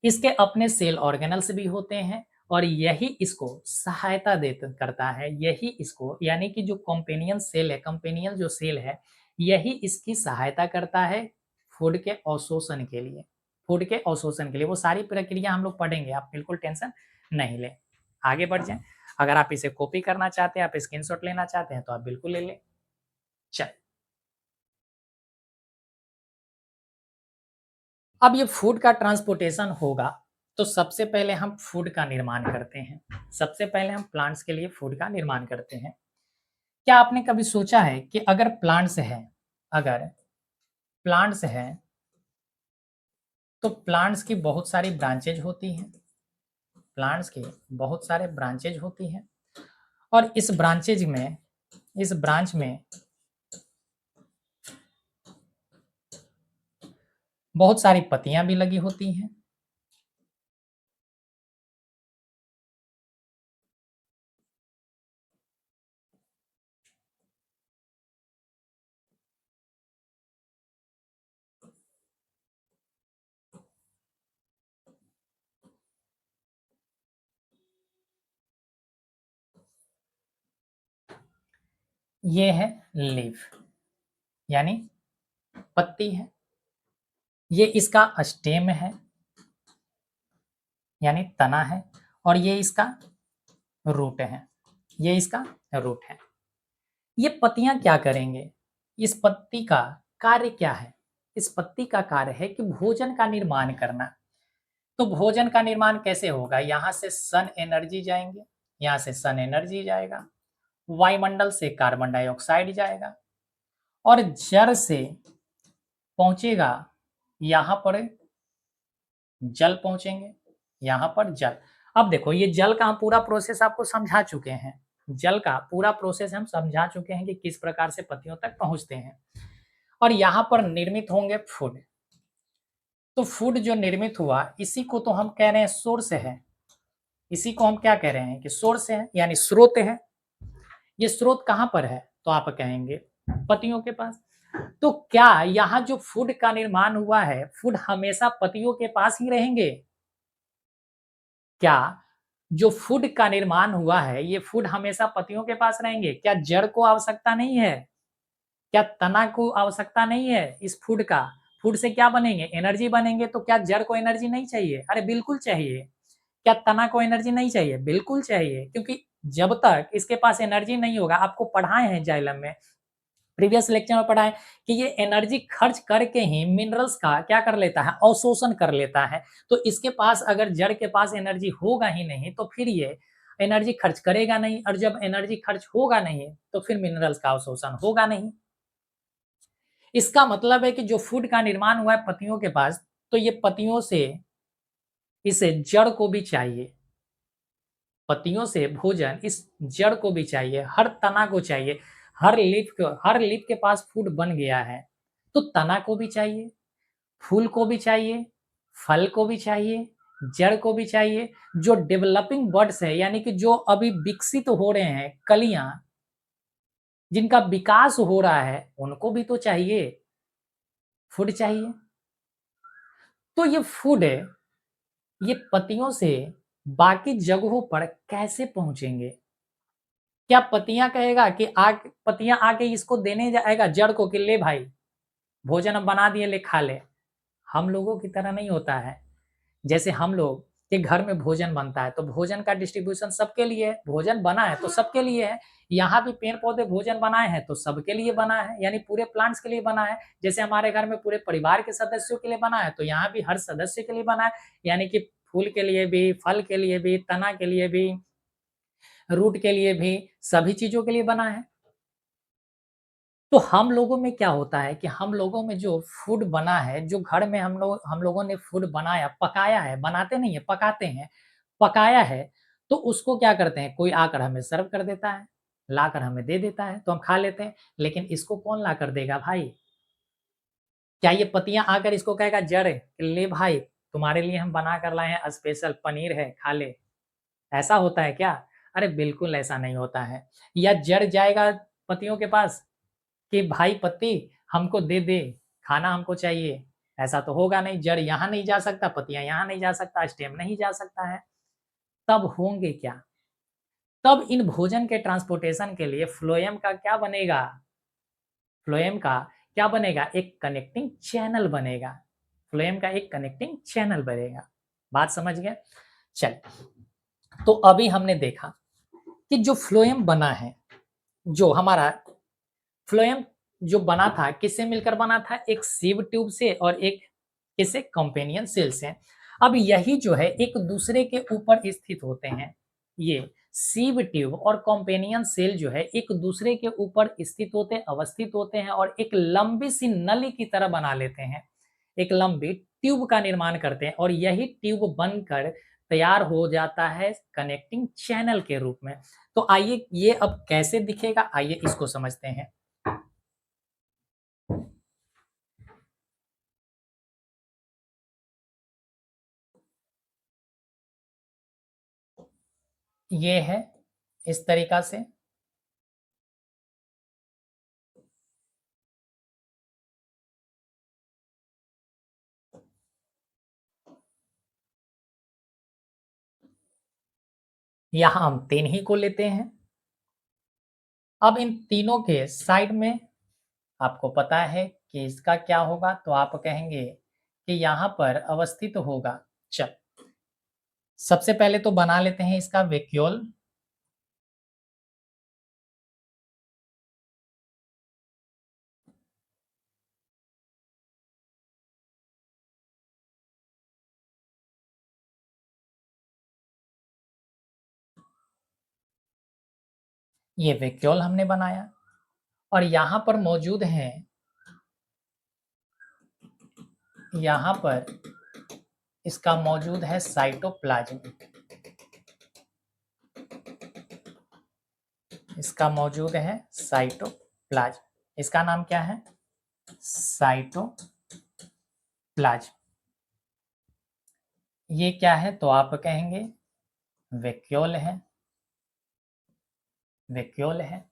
इसके अपने सेल ऑर्गेनल्स भी होते हैं और यही इसको सहायता दे करता है। यही इसको यानी कि जो कॉम्पेनियन सेल है, कॉम्पेनियन जो सेल है, यही इसकी सहायता करता है फूड के अवशोषण के लिए। फूड के अवशोषण के लिए वो सारी प्रक्रिया हम लोग पढ़ेंगे, आप बिल्कुल टेंशन नहीं लें। आगे बढ़ जाएं। अगर आप इसे कॉपी करना चाहते हैं, आप स्क्रीनशॉट लेना चाहते हैं तो आप बिल्कुल ले लें। चल, अब ये फूड का ट्रांसपोर्टेशन होगा तो सबसे पहले हम फूड का निर्माण करते हैं। सबसे पहले हम प्लांट्स के लिए फूड का निर्माण करते हैं। क्या आपने कभी सोचा है कि अगर प्लांट्स हैं तो प्लांट्स की बहुत सारी ब्रांचेज होती हैं। प्लांट्स की बहुत सारे ब्रांचेज होती हैं और इस ब्रांच में बहुत सारी पत्तियां भी लगी होती हैं। ये है लीफ यानी पत्ती है। ये इसका स्टेम है यानी तना है और ये इसका रूट है। ये इसका रूट है। ये पत्तियां क्या करेंगे? इस पत्ती का कार्य क्या है? इस पत्ती का कार्य है कि भोजन का निर्माण करना। तो भोजन का निर्माण कैसे होगा? यहाँ से सन एनर्जी जाएंगे, यहाँ से सन एनर्जी जाएगा, वायुमंडल से कार्बन डाइऑक्साइड जाएगा और जड़ से पहुंचेगा यहाँ पर जल पहुंचेंगे, यहाँ पर जल। अब देखो ये जल का हम पूरा प्रोसेस आपको समझा चुके हैं। जल का पूरा प्रोसेस हम समझा चुके हैं कि किस प्रकार से पत्तियों तक पहुंचते हैं और यहाँ पर निर्मित होंगे फूड। तो फूड जो निर्मित हुआ इसी को तो हम कह रहे हैं सोर्स है। इसी को हम क्या कह रहे हैं कि सोर्स है यानी स्रोत है। ये स्रोत कहाँ पर है? तो आप कहेंगे पत्तियों के पास। तो क्या यहाँ जो फूड का निर्माण हुआ है, फूड हमेशा पत्तियों के पास ही रहेंगे? क्या जो फूड का निर्माण हुआ है ये फूड हमेशा पत्तियों के पास रहेंगे? क्या जड़ को आवश्यकता नहीं है? क्या तना को आवश्यकता नहीं है इस फूड का? फूड से क्या बनेंगे? एनर्जी बनेंगे। तो क्या जड़ को एनर्जी नहीं चाहिए? अरे बिल्कुल चाहिए। क्या तना को एनर्जी नहीं चाहिए? बिल्कुल चाहिए, क्योंकि जब तक इसके पास एनर्जी नहीं होगा, आपको पढ़ाए हैं जाइलम में, प्रीवियस लेक्चर में पढ़ा है कि ये एनर्जी खर्च करके ही मिनरल्स का क्या कर लेता है? अवशोषण कर लेता है। तो इसके पास अगर जड़ के पास एनर्जी होगा ही नहीं तो फिर ये एनर्जी खर्च करेगा नहीं और जब एनर्जी खर्च होगा नहीं तो फिर मिनरल्स का अवशोषण होगा नहीं। इसका मतलब है कि जो फूड का निर्माण हुआ है पत्तियों के पास, तो ये पत्तियों से इसे जड़ को भी चाहिए। पत्तियों से भोजन इस जड़ को भी चाहिए, हर तना को चाहिए। हर लीफ के पास फूड बन गया है तो तना को भी चाहिए, फूल को भी चाहिए, फल को भी चाहिए, जड़ को भी चाहिए। जो डेवलपिंग बर्ड्स है यानी कि जो अभी विकसित हो रहे हैं, कलियां जिनका विकास हो रहा है, उनको भी तो चाहिए, फूड चाहिए। तो ये फूड है, ये पत्तियों से बाकी जगहों पर कैसे पहुंचेंगे? क्या पत्तियां कहेगा कि पत्तियां आके इसको देने जाएगा जड़ को कि ले भाई भोजन हम बना दिए, ले खा ले? हम लोगों की तरह नहीं होता है। जैसे हम लोग के घर में भोजन बनता है तो भोजन का डिस्ट्रीब्यूशन सबके लिए है। भोजन बना है तो सबके लिए है। यहाँ भी पेड़ पौधे भोजन बनाए हैं तो सबके लिए बना है, यानी पूरे प्लांट्स के लिए बना है। जैसे हमारे घर में पूरे परिवार के सदस्यों के लिए बना है तो यहाँ भी हर सदस्य के लिए बना है, यानी कि फूल के लिए भी, फल के लिए भी, तना के लिए भी, रूट के लिए भी, सभी चीज़ों के लिए बना है। तो हम लोगों में क्या होता है कि हम लोगों में जो फूड बना है, जो घर में हम लोगों ने फूड बनाया, पकाया है, बनाते नहीं है, पकाते हैं, पकाया है, तो उसको क्या करते हैं, कोई आकर हमें सर्व कर देता है, लाकर हमें दे देता है, तो हम खा लेते हैं। लेकिन इसको कौन लाकर देगा भाई? क्या ये पतियाँ आकर इसको कहेगा जड़, कि ले भाई, तुम्हारे लिए हम बना कर लाए हैं स्पेशल पनीर है, खा ले। ऐसा होता है क्या? अरे बिल्कुल ऐसा नहीं होता है। या जड़ जाएगा पतियों के पास कि भाई पति हमको दे दे, खाना हमको चाहिए। ऐसा तो होगा नहीं, जड़ यहाँ नहीं जा सकता, पतिया यहाँ नहीं जा सकता, स्टेम नहीं जा सकता है। तब होंगे क्या? तब इन भोजन के ट्रांसपोर्टेशन के लिए फ्लोएम का क्या बनेगा? फ्लोएम का क्या बनेगा? एक कनेक्टिंग चैनल बनेगा। फ्लोएम का एक कनेक्टिंग चैनल बनेगा। बात समझ गए? चलिए, तो अभी हमने देखा कि जो फ्लोएम बना है, जो हमारा फ्लोएम जो बना था, किससे मिलकर बना था? एक सीव ट्यूब से और एक किससे? कंपेनियन सेल से। अब यही जो है एक दूसरे के ऊपर स्थित होते हैं। ये सीव ट्यूब और कंपेनियन सेल जो है एक दूसरे के ऊपर स्थित होते हैं, अवस्थित होते हैं और एक लंबी सी नली की तरह बना लेते हैं। एक लंबी ट्यूब का निर्माण करते हैं और यही ट्यूब बनकर तैयार हो जाता है कनेक्टिंग चैनल के रूप में। तो आइए ये अब कैसे दिखेगा, आइए इसको समझते हैं। ये है इस तरीका से। यहाँ हम 3 ही को लेते हैं। अब इन तीनों के साइड में आपको पता है कि इसका क्या होगा, तो आप कहेंगे कि यहाँ पर अवस्थित होगा। चल, सबसे पहले तो बना लेते हैं इसका वैक्यूल। ये वैक्यूल हमने बनाया और यहाँ पर मौजूद है, यहाँ पर इसका मौजूद है साइटोप्लाज्म। इसका मौजूद है साइटोप्लाज्म। इसका नाम क्या है? साइटोप्लाज्म। ये क्या है? तो आप कहेंगे वैक्यूल है, वैक्यूल है।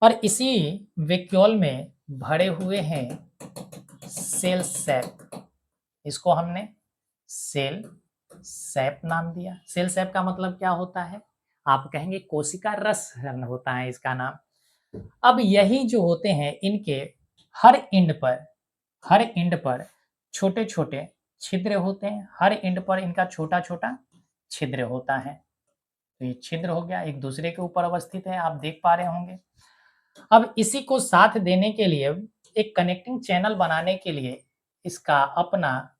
और इसी वैक्यूल में भरे हुए हैं सेल सैप। इसको हमने सेल सैप नाम दिया। सेल सैप का मतलब क्या होता है? आप कहेंगे कोशिका रस होता है इसका नाम। अब यही जो होते हैं, इनके हर एंड पर, हर एंड पर छोटे छोटे छिद्र होते हैं। हर एंड पर इनका छोटा छोटा छिद्र होता है। तो ये छिद्र हो गया, एक दूसरे के ऊपर अवस्थित है, आप देख पा रहे होंगे। अब इसी को साथ देने के लिए, एक कनेक्टिंग चैनल बनाने के लिए इसका अपना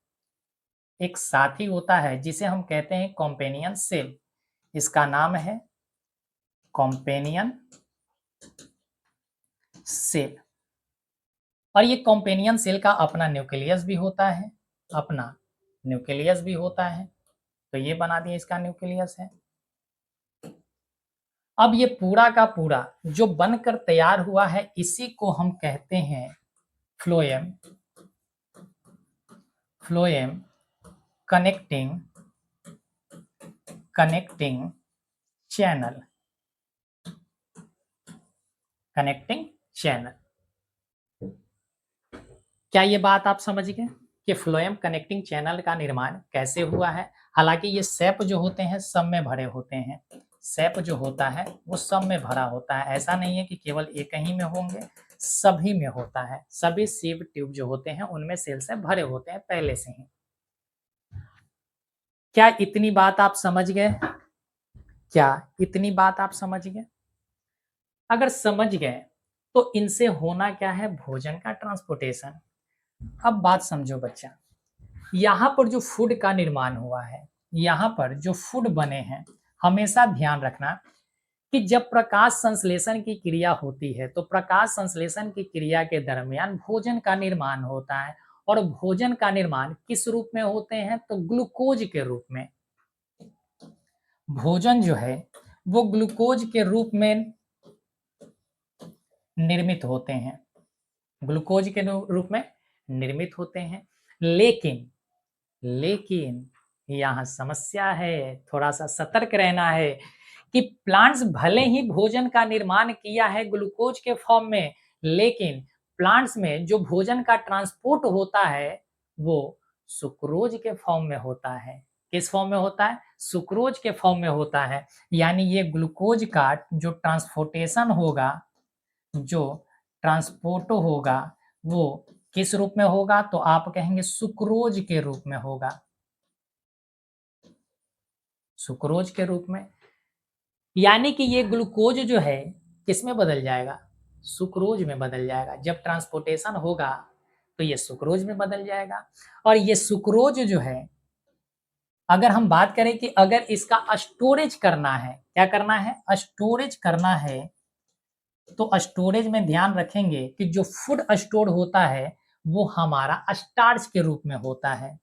एक साथी होता है जिसे हम कहते हैं कॉम्पेनियन सेल। इसका नाम है कॉम्पेनियन सेल। और ये कॉम्पेनियन सेल का अपना न्यूक्लियस भी होता है, अपना न्यूक्लियस भी होता है। तो ये बना दिया, इसका न्यूक्लियस है। अब ये पूरा का पूरा जो बनकर तैयार हुआ है, इसी को हम कहते हैं phloem. Phloem connecting connecting channel. Connecting channel. क्या ये बात आप समझ गए कि फ्लोएम कनेक्टिंग चैनल का निर्माण कैसे हुआ है? हालांकि ये सेप जो होते हैं सब में भरे होते हैं। सेप जो होता है वो सब में भरा होता है। ऐसा नहीं है कि केवल एक ही में होंगे, सभी में होता है। सभी सीव ट्यूब जो होते हैं उनमें सेल से भरे होते हैं पहले से ही। क्या इतनी बात आप समझ गए? क्या इतनी बात आप समझ गए? अगर समझ गए तो इनसे होना क्या है? भोजन का ट्रांसपोर्टेशन। अब बात समझो बच्चा, यहाँ पर जो फूड का निर्माण हुआ है, यहाँ पर जो फूड बने हैं, हमेशा ध्यान रखना कि जब प्रकाश संश्लेषण की क्रिया होती है तो प्रकाश संश्लेषण की क्रिया के दरमियान भोजन का निर्माण होता है और भोजन का निर्माण किस रूप में होते हैं तो ग्लूकोज के रूप में। भोजन जो है वो ग्लूकोज के रूप में निर्मित होते हैं, ग्लूकोज के रूप में निर्मित होते हैं। लेकिन लेकिन यहाँ समस्या है, थोड़ा-सा सतर्क रहना है कि प्लांट्स भले ही भोजन का निर्माण किया है ग्लूकोज के फॉर्म में, लेकिन प्लांट्स में जो भोजन का ट्रांसपोर्ट होता है, वो सुक्रोज के फॉर्म में होता है। किस फॉर्म में होता है? सुक्रोज के फॉर्म में होता है। यानी ये ग्लूकोज का जो ट्रांसपोर्टेशन होगा, जो ट्रांसपोर्ट होगा, वो किस रूप में होगा? तो आप कहेंगे सुक्रोज के रूप में होगा। सुक्रोज के रूप में। यानी कि ये ग्लूकोज जो है किसमें बदल जाएगा? सुक्रोज में बदल जाएगा। जब ट्रांसपोर्टेशन होगा तो ये सुक्रोज में बदल जाएगा और ये सुक्रोज जो है, अगर हम बात करें कि अगर इसका स्टोरेज करना है, क्या करना है? स्टोरेज करना है, तो स्टोरेज में ध्यान रखेंगे कि जो फूड स्टोर होता है वो हमारा स्टार्च के रूप में होता है।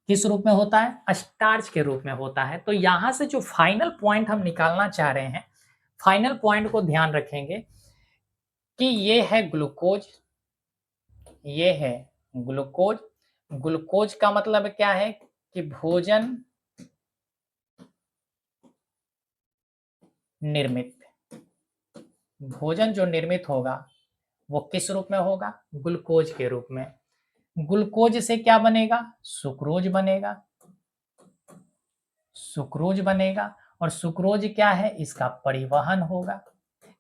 किस रूप में होता है? स्टार्च के रूप में होता है। तो यहाँ से जो फाइनल पॉइंट हम निकालना चाह रहे हैं, फाइनल पॉइंट को ध्यान रखेंगे कि ये है ग्लूकोज, ये है ग्लूकोज। ग्लूकोज का मतलब क्या है कि भोजन निर्मित, भोजन जो निर्मित होगा वो किस रूप में होगा? ग्लूकोज के रूप में। ग्लूकोज से क्या बनेगा? सुक्रोज बनेगा, सुक्रोज बनेगा और सुक्रोज क्या है? इसका परिवहन होगा।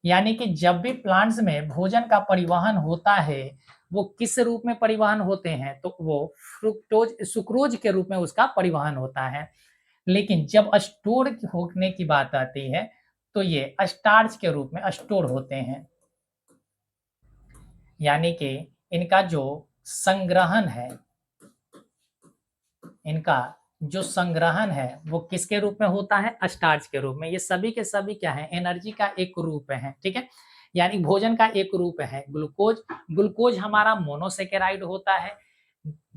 यानी कि जब भी प्लांट्स में भोजन का परिवहन होता है, वो किस रूप में परिवहन होते हैं? तो वो फ्रुक्टोज सुक्रोज के रूप में उसका परिवहन होता है। लेकिन जब स्टोर होने की बात आती है, तो ये स्टार्च के रूप में स्टोर होते हैं। यानी कि इनका जो संग्रहण है, इनका जो संग्रहण है वो किसके रूप में होता है? स्टार्च के रूप में। ये सभी के सभी क्या है? एनर्जी का एक रूप है, ठीक है? यानी भोजन का एक रूप है ग्लूकोज। ग्लूकोज हमारा मोनोसेकेराइड होता है।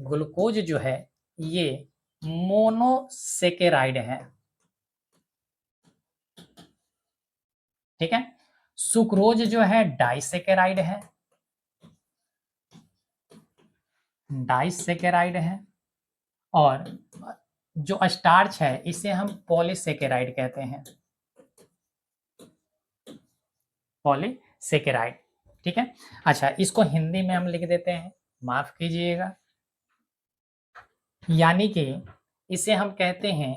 ग्लूकोज जो है ये मोनोसेकेराइड है, ठीक है? सुक्रोज जो है डाइसेकेराइड है, डाइसेकेराइड है और जो स्टार्च है इसे हम पॉलीसेकेराइड कहते हैं, पॉलीसेकेराइड, ठीक है? अच्छा, इसको हिंदी में हम लिख देते हैं, माफ कीजिएगा। यानी कि इसे हम कहते हैं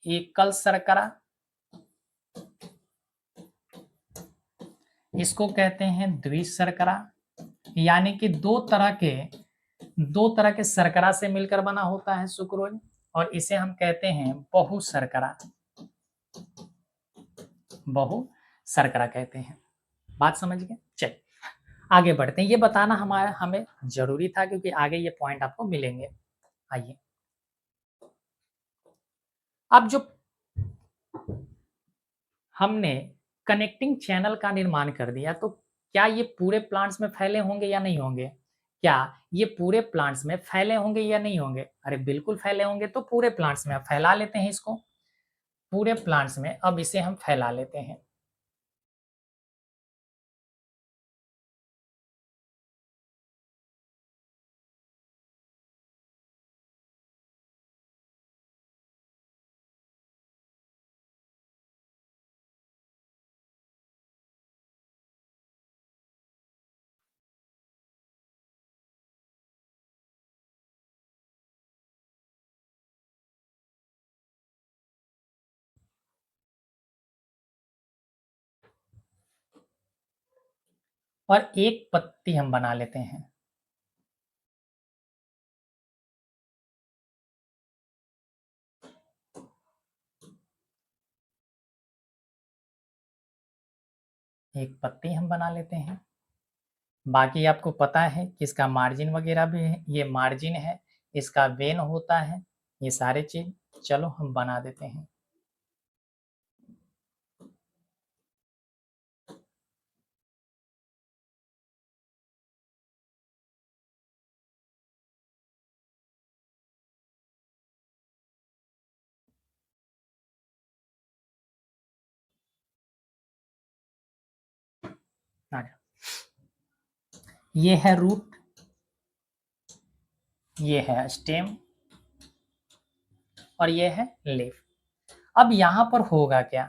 एकल शर्करा, इसको कहते हैं द्विशर्करा। यानी कि दो तरह के शर्करा से मिलकर बना होता है सुक्रोज और इसे हम कहते हैं बहुशर्करा, बहुशर्करा कहते हैं। बात समझ गए? चलिए आगे बढ़ते हैं। ये बताना हमारा हमें जरूरी था क्योंकि आगे ये पॉइंट आपको मिलेंगे। आइए, अब जो हमने कनेक्टिंग चैनल का निर्माण कर दिया तो क्या ये पूरे प्लांट्स में फैले होंगे या नहीं होंगे? क्या ये पूरे प्लांट्स में फैले होंगे या नहीं होंगे? अरे बिल्कुल फैले होंगे। तो पूरे प्लांट्स में अब फैला लेते हैं इसको, पूरे प्लांट्स में अब इसे हम फैला लेते हैं। और एक पत्ती हम बना लेते हैं। एक पत्ती हम बना लेते हैं। बाकी आपको पता है कि इसका मार्जिन वगैरह भी है, ये मार्जिन है, इसका वेन होता है, ये सारे चीज़ चलो हम बना देते हैं। आ जाओ। ये है रूट, ये है स्टेम और ये है लीफ। अब यहां पर होगा क्या,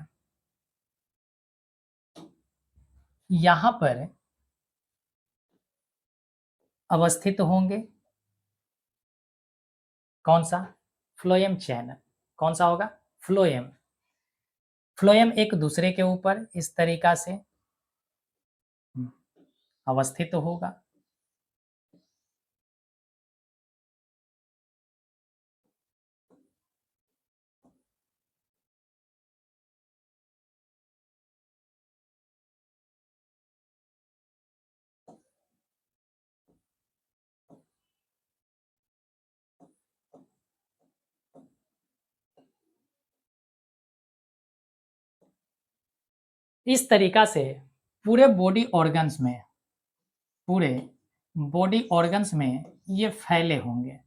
यहां पर अवस्थित होंगे कौन सा, फ्लोएम चैनल। कौन सा होगा, फ्लोएम। फ्लोएम एक दूसरे के ऊपर इस तरीका से अवस्थित होगा। इस तरीका से पूरे बॉडी ऑर्गन्स में, पूरे बॉडी ऑर्गन्स में ये फैले होंगे।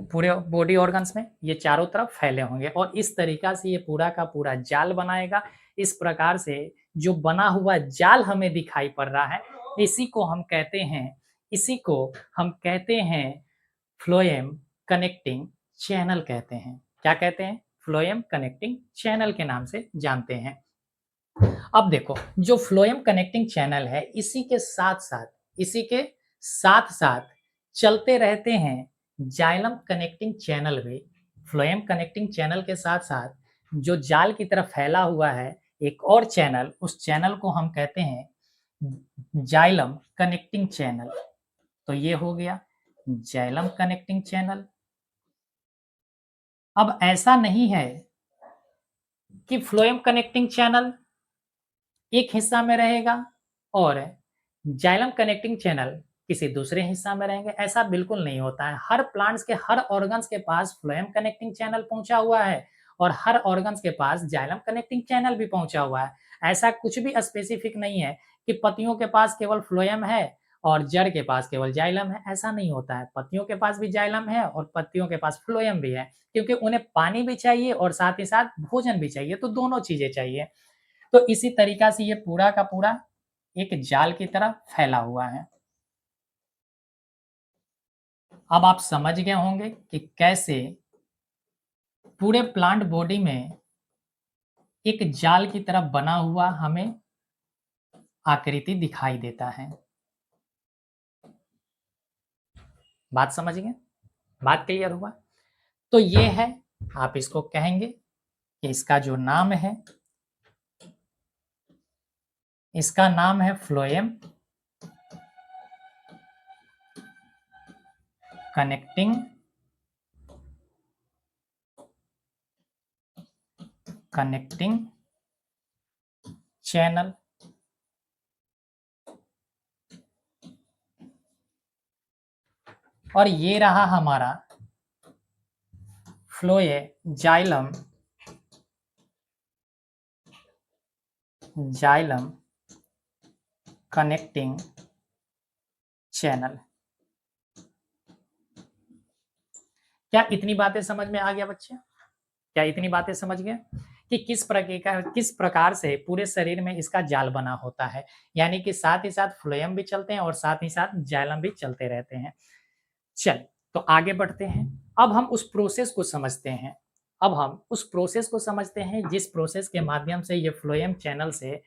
पूरे बॉडी ऑर्गन्स में ये चारों तरफ फैले होंगे और इस तरीका से ये पूरा का पूरा जाल बनाएगा। इस प्रकार से जो बना हुआ जाल हमें दिखाई पड़ रहा है, इसी को हम कहते हैं, इसी को हम कहते हैं फ्लोएम कनेक्टिंग चैनल कहते हैं। क्या कहते हैं, फ्लोएम कनेक्टिंग चैनल के नाम से जानते हैं। अब देखो, जो फ्लोएम कनेक्टिंग चैनल है, इसी के साथ साथ, इसी के साथ साथ चलते रहते हैं जाइलम कनेक्टिंग चैनल भी। फ्लोएम कनेक्टिंग चैनल के साथ साथ जो जाल की तरफ फैला हुआ है एक और चैनल, उस चैनल को हम कहते हैं जाइलम कनेक्टिंग चैनल। तो ये हो गया जाइलम कनेक्टिंग चैनल। अब ऐसा नहीं है कि फ्लोएम कनेक्टिंग चैनल एक हिस्सा में रहेगा और जाइलम कनेक्टिंग चैनल किसी दूसरे हिस्सा में रहेंगे, ऐसा बिल्कुल नहीं होता है। हर प्लांट्स के हर ऑर्गन्स के पास फ्लोएम कनेक्टिंग चैनल पहुंचा हुआ है और हर ऑर्गन्स के पास जाइलम कनेक्टिंग चैनल भी पहुंचा हुआ है। ऐसा कुछ भी स्पेसिफिक नहीं है कि पत्तियों के पास केवल फ्लोएम है और जड़ के पास केवल जाइलम है, ऐसा नहीं होता है। पत्तियों के पास भी जाइलम है और पत्तियों के पास फ्लोएम भी है, क्योंकि उन्हें पानी भी चाहिए और साथ ही साथ भोजन भी चाहिए, तो दोनों चीजें चाहिए। तो इसी तरीका से ये पूरा का पूरा एक जाल की तरह फैला हुआ है। अब आप समझ गए होंगे कि कैसे पूरे प्लांट बॉडी में एक जाल की तरह बना हुआ हमें आकृति दिखाई देता है। बात समझ गए, बात क्लियर हुआ। तो ये है, आप इसको कहेंगे कि इसका जो नाम है, इसका नाम है फ्लोएम कनेक्टिंग कनेक्टिंग चैनल। और ये रहा हमारा फ्लोए जाइलम, जाइलम कनेक्टिंग चैनल। क्या इतनी बातें समझ में आ गया बच्चे, क्या इतनी बातें समझ गए कि किस प्रकार से पूरे शरीर में इसका जाल बना होता है। यानी कि साथ ही साथ फ्लोएम भी चलते हैं और साथ ही साथ जाइलम भी चलते रहते हैं। चल, तो आगे बढ़ते हैं। अब हम उस प्रोसेस को समझते हैं, अब हम उस प्रोसेस को समझते हैं जिस प्रोसेस के माध्यम से ये फ्लोएम चैनल से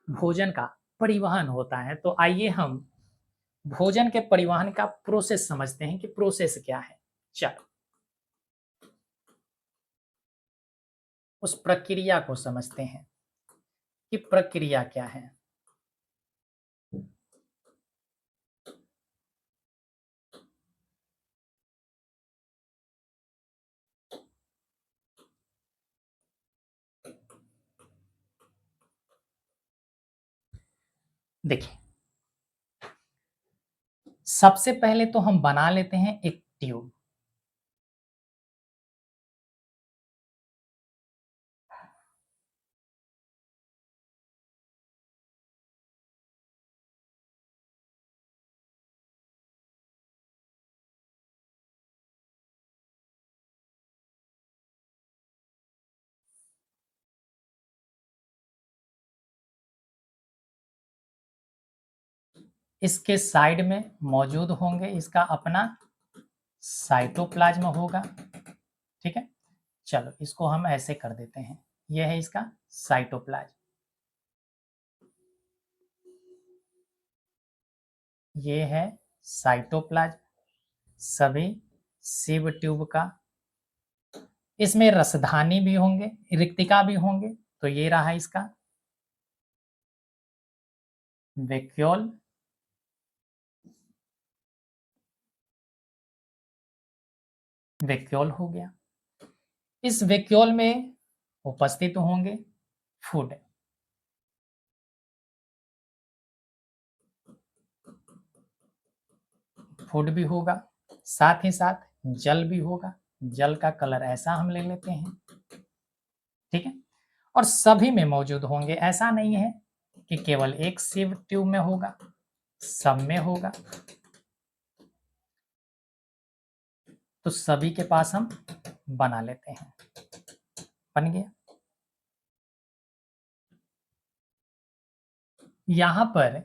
भोजन का परिवहन होता है। तो आइए हम भोजन के परिवहन का प्रोसेस समझते हैं कि प्रोसेस क्या है। चलो, उस प्रक्रिया को समझते हैं कि प्रक्रिया क्या है। देखिए, सबसे पहले तो हम बना लेते हैं एक ट्यूब। इसके साइड में मौजूद होंगे, इसका अपना साइटोप्लाज्म होगा। ठीक है, चलो इसको हम ऐसे कर देते हैं, यह है इसका साइटोप्लाज्म, ये है साइटोप्लाज्म सभी सिव ट्यूब का। इसमें रसधानी भी होंगे, रिक्तिका भी होंगे, तो ये रहा इसका वैक्यूल, वैक्यूल हो गया। इस वैक्यूल में उपस्थित होंगे फूड, फूड भी होगा, साथ ही साथ जल भी होगा। जल का कलर ऐसा हम ले लेते हैं, ठीक है, और सभी में मौजूद होंगे। ऐसा नहीं है कि केवल एक सिव ट्यूब में होगा, सब में होगा। तो सभी के पास हम बना लेते हैं, बन गया। यहां पर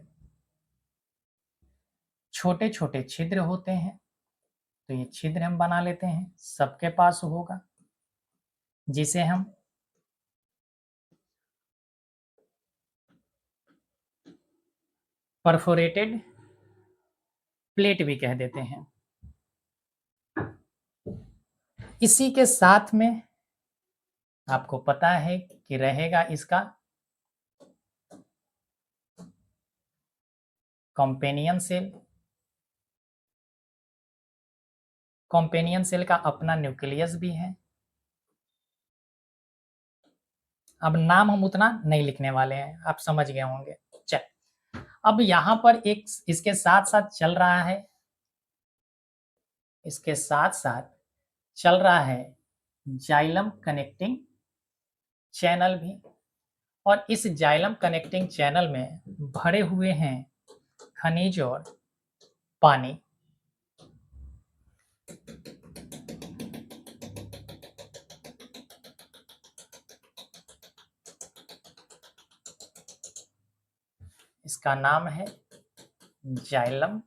छोटे छोटे छिद्र होते हैं, तो ये छिद्र हम बना लेते हैं, सबके पास होगा, जिसे हम परफोरेटेड प्लेट भी कह देते हैं। इसी के साथ में आपको पता है कि रहेगा इसका कॉम्पेनियन सेल। कॉम्पेनियन सेल का अपना न्यूक्लियस भी है। अब नाम हम उतना नहीं लिखने वाले हैं, आप समझ गए होंगे। चल, अब यहां पर एक इसके साथ साथ चल रहा है, इसके साथ साथ चल रहा है जाइलम कनेक्टिंग चैनल भी, और इस जाइलम कनेक्टिंग चैनल में भरे हुए हैं खनिज और पानी। इसका नाम है जाइलम,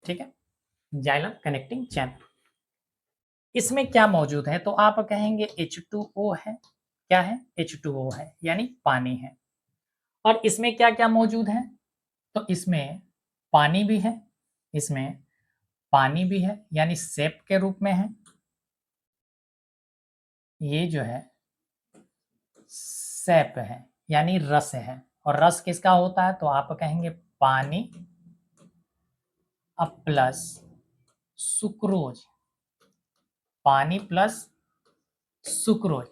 ठीक है, जाइलम कनेक्टिंग चैनल। इसमें क्या मौजूद है, तो आप कहेंगे H2O है। क्या है? H2O है, यानी पानी है। और इसमें क्या क्या मौजूद है, तो इसमें पानी भी है, इसमें पानी भी है, यानी सेप के रूप में है। ये जो है सेप है, यानी रस है। और रस किसका होता है, तो आप कहेंगे पानी अब प्लस सुक्रोज, पानी प्लस सुक्रोज।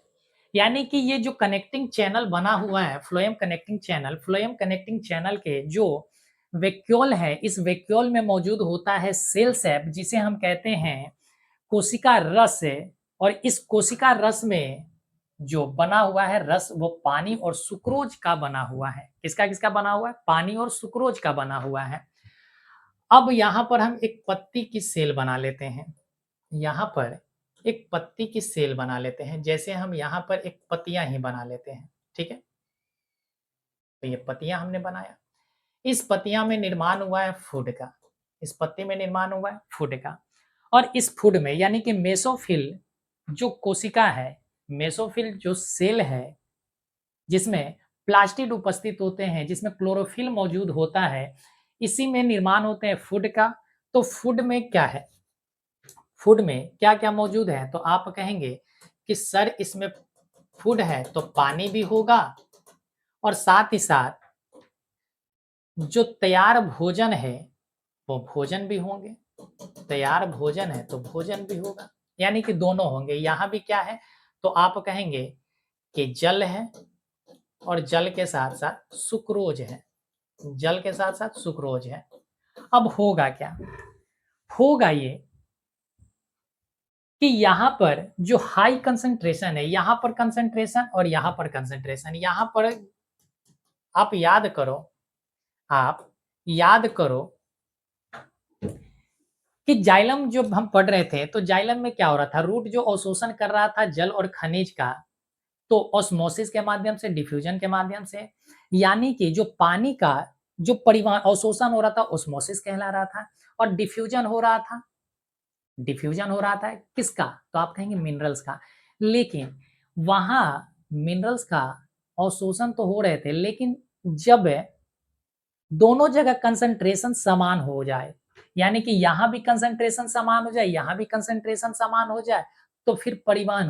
यानी कि ये जो कनेक्टिंग चैनल बना हुआ है, phloem connecting channel, phloem connecting channel के जो वैक्यूल है, इस वैक्यूल में मौजूद होता है सेल सैप, जिसे हम कहते हैं कोशिका रस। और इस कोशिका रस में जो बना हुआ है रस, वो पानी और सुक्रोज का बना हुआ है। किसका किसका बना हुआ है? पानी और सुक्रोज का बना हुआ है। अब यहाँ पर हम एक पत्ती की सेल बना लेते हैं, यहाँ पर एक पत्ती की सेल बना लेते हैं, जैसे हम यहाँ पर एक पत्तियां ही बना लेते हैं, ठीक है। तो ये पत्तियां हमने बनाया, इस पत्तियां में निर्माण हुआ है फूड का, इस पत्ती में निर्माण हुआ है फूड का। और इस फूड में यानी कि मेसोफिल जो कोशिका है, मेसोफिल जो सेल है, जिसमें प्लास्टिड उपस्थित होते हैं, जिसमें क्लोरोफिल मौजूद होता है, इसी में निर्माण होते हैं फूड का। तो फूड में क्या है, फूड में क्या क्या मौजूद है, तो आप कहेंगे कि सर इसमें फूड है तो पानी भी होगा, और साथ ही साथ जो तैयार भोजन है वो भोजन भी होंगे। तैयार भोजन है तो भोजन भी होगा, यानी कि दोनों होंगे। यहाँ भी क्या है, तो आप कहेंगे कि जल है और जल के साथ साथ सुक्रोज है, जल के साथ साथ सुक्रोज है। अब होगा क्या, होगा ये कि यहाँ पर जो हाई कंसंट्रेशन है, यहाँ पर कंसंट्रेशन और यहाँ पर कंसंट्रेशन, यहाँ पर आप याद करो, आप याद करो कि जाइलम जो हम पढ़ रहे थे, तो जाइलम में क्या हो रहा था, रूट जो अवशोषण कर रहा था जल और खनिज का, तो ऑस्मोसिस के माध्यम से, डिफ्यूजन के माध्यम से, यानी कि जो पानी का जो परिवहन अवशोषण हो रहा था ओस्मोसिस कहला रहा था और डिफ्यूजन हो रहा था किसका? तो आप कहेंगे मिनरल्स का। लेकिन वहाँ मिनरल्स का अवशोषण तो हो रहे थे, लेकिन जब दोनों जगह कंसंट्रेशन समान हो जाए, यानी कि यहाँ भी कंसंट्रेशन समान हो जाए, यहाँ भी कंसंट्रेशन समान हो जाए, तो फिर परिवहन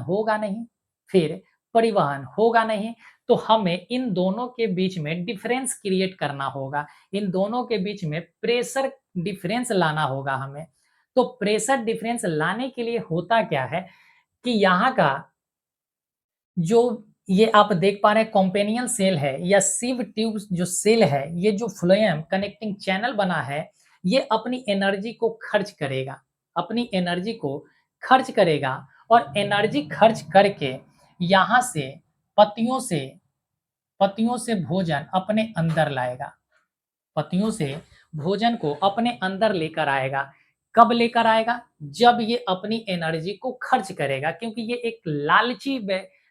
होगा नहीं, तो हमें इन दोनों के बीच में डिफरेंस क्रिएट करना होगा। इन दोनों के बीच में प्रेशर डिफरेंस लाना होगा हमें। तो प्रेशर डिफरेंस लाने के लिए होता क्या है कि यहाँ का जो ये आप देख पा रहे हैं कॉम्पेनियन सेल है या सिव ट्यूब जो सेल है, ये जो फ्लोएम कनेक्टिंग चैनल बना है, ये अपनी एनर्जी को खर्च करेगा। अपनी एनर्जी को खर्च करेगा और एनर्जी खर्च करके यहाँ से पत्तियों से पत्तियों से भोजन अपने अंदर लाएगा। पत्तियों से भोजन को अपने अंदर लेकर आएगा। कब लेकर आएगा? जब ये अपनी एनर्जी को खर्च करेगा, क्योंकि ये एक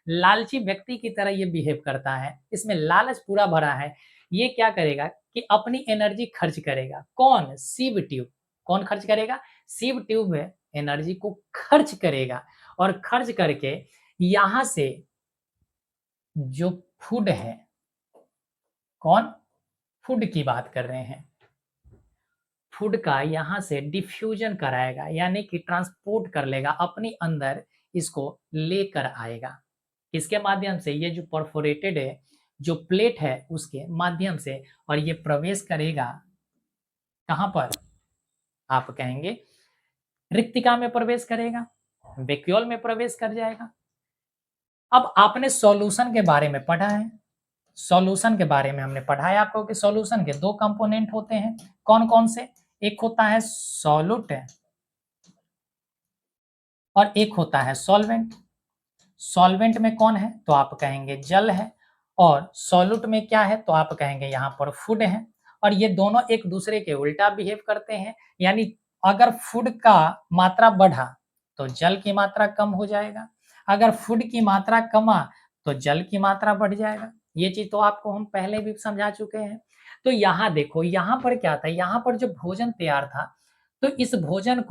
लालची व्यक्ति की तरह ये बिहेव करता है। इसमें लालच पूरा भरा है। ये क्या करेगा कि अपनी एनर्जी खर्च करेगा। कौन? Sieve tube. कौन खर्च करेगा? सीव ट्यूब में एनर्जी को खर्च करेगा और खर्च करके यहाँ से जो फूड है, कौन? फूड की बात कर रहे हैं। फूड का यहाँ से डिफ्यूजन कराएगा, यानी कि ट्रांसपोर्ट कर लेगा अपने अंदर, इसको लेकर आएगा। किसके माध्यम से? ये जो परफोरेटेड है, जो प्लेट है उसके माध्यम से, और ये प्रवेश करेगा कहाँ पर? आप कहेंगे रिक्तिका में प्रवेश करेगा, वैक्यूल में प्रवेश कर जाएगा। अब आपने सॉल्यूशन के बारे में पढ़ा है। सॉल्यूशन के बारे में हमने पढ़ा है आपको कि सॉल्यूशन के दो कंपोनेंट होते हैं। कौन-कौन से? एक होता है सॉल्यूट और एक होता है सॉल्वेंट। सॉल्वेंट में कौन है? तो आप कहेंगे जल है, और सॉल्यूट में क्या है? तो आप कहेंगे यहाँ पर फूड है। और ये दोनों एक दूसरे के उल्टा बिहेव करते हैं, यानी अगर फूड का मात्रा बढ़ा तो जल की मात्रा कम हो जाएगा, अगर फूड की मात्रा कमा तो जल की मात्रा बढ़ जाएगा। ये चीज तो आपको हम पहले भी समझा चुके हैं। तो यहाँ देखो, यहाँ पर क्या था? यहाँ पर जो भोजन तैयार था, तो इस भोजन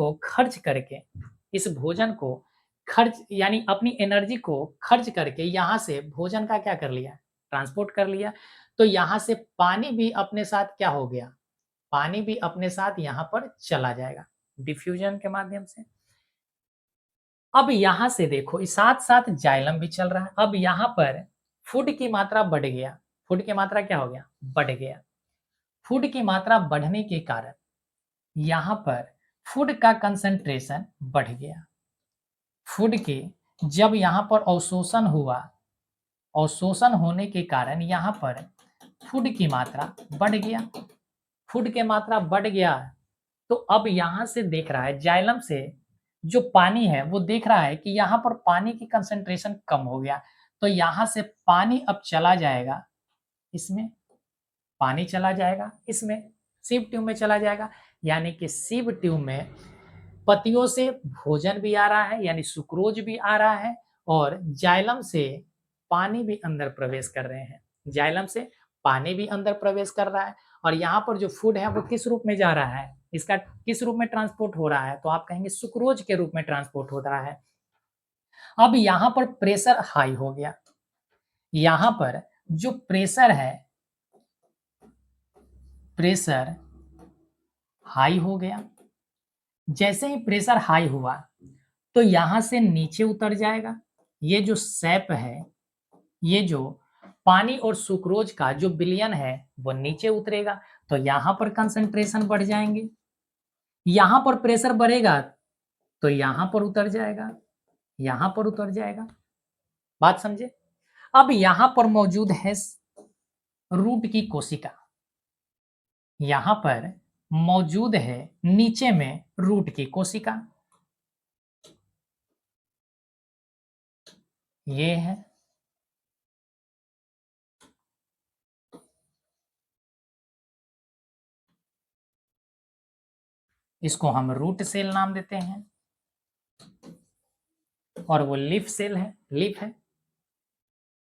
को खर्च यानी अपनी एनर्जी को खर्च करके यहाँ से भोजन का क्या कर लिया? ट्रांसपोर्ट कर लिया। तो यहाँ से पानी भी अपने साथ क्या हो गया? पानी भी अपने साथ यहाँ पर चला जाएगा डिफ्यूजन के माध्यम से। अब यहाँ से देखो, इस साथ-साथ जाइलम भी चल रहा है। अब यहाँ पर फूड की मात्रा बढ़ गया। फूड की मात्रा क्या हो गया? बढ़ गया। फूड की मात्रा बढ़ने के कारण यहाँ पर फूड का कंसंट्रेशन बढ़ गया। फूड के जब यहाँ पर अवशोषण हुआ, अवशोषण होने के कारण यहाँ पर फूड की मात्रा बढ़ गया। फूड की मात्रा बढ़ गया, तो अब यहाँ से देख रहा है जाइलम से जो पानी है वो देख रहा है कि यहाँ पर पानी की कंसंट्रेशन कम हो गया, तो यहाँ से पानी अब चला जाएगा इसमें, पानी चला जाएगा इसमें, सीव ट्यूब में चला जाएगा। यानी कि सीव ट्यूब में पत्तियों से भोजन भी आ रहा है, यानी सुक्रोज भी आ रहा है, और जाइलम से पानी भी अंदर प्रवेश कर रहे हैं। जाइलम से पानी भी अंदर प्रवेश कर रहा है, और यहाँ पर जो फूड है वो किस रूप में जा रहा है? इसका किस रूप में ट्रांसपोर्ट हो रहा है? तो आप कहेंगे सुक्रोज के रूप में ट्रांसपोर्ट हो रहा है। अब यहाँ पर प्रेशर हाई हो गया। यहाँ पर जो प्रेशर है, प्रेशर हाई हो गया। जैसे ही प्रेशर हाई हुआ, तो यहाँ से नीचे उतर जाएगा। ये जो सैप है, ये जो पानी और सुक्रोज का जो विलयन है, वो नीचे उतरेगा, तो यहाँ पर कंसंट्रेशन बढ़ जाएँगे। यहाँ पर प्रेशर बढ़ेगा, तो यहाँ पर उतर जाएगा, यहाँ पर उतर जाएगा। बात समझे? अब यहाँ पर मौजूद है रूट की कोशिका। यहाँ पर मौजूद है नीचे में रूट की कोशिका। ये है। इसको हम रूट सेल नाम देते हैं, और वो लीफ सेल है, लीफ है।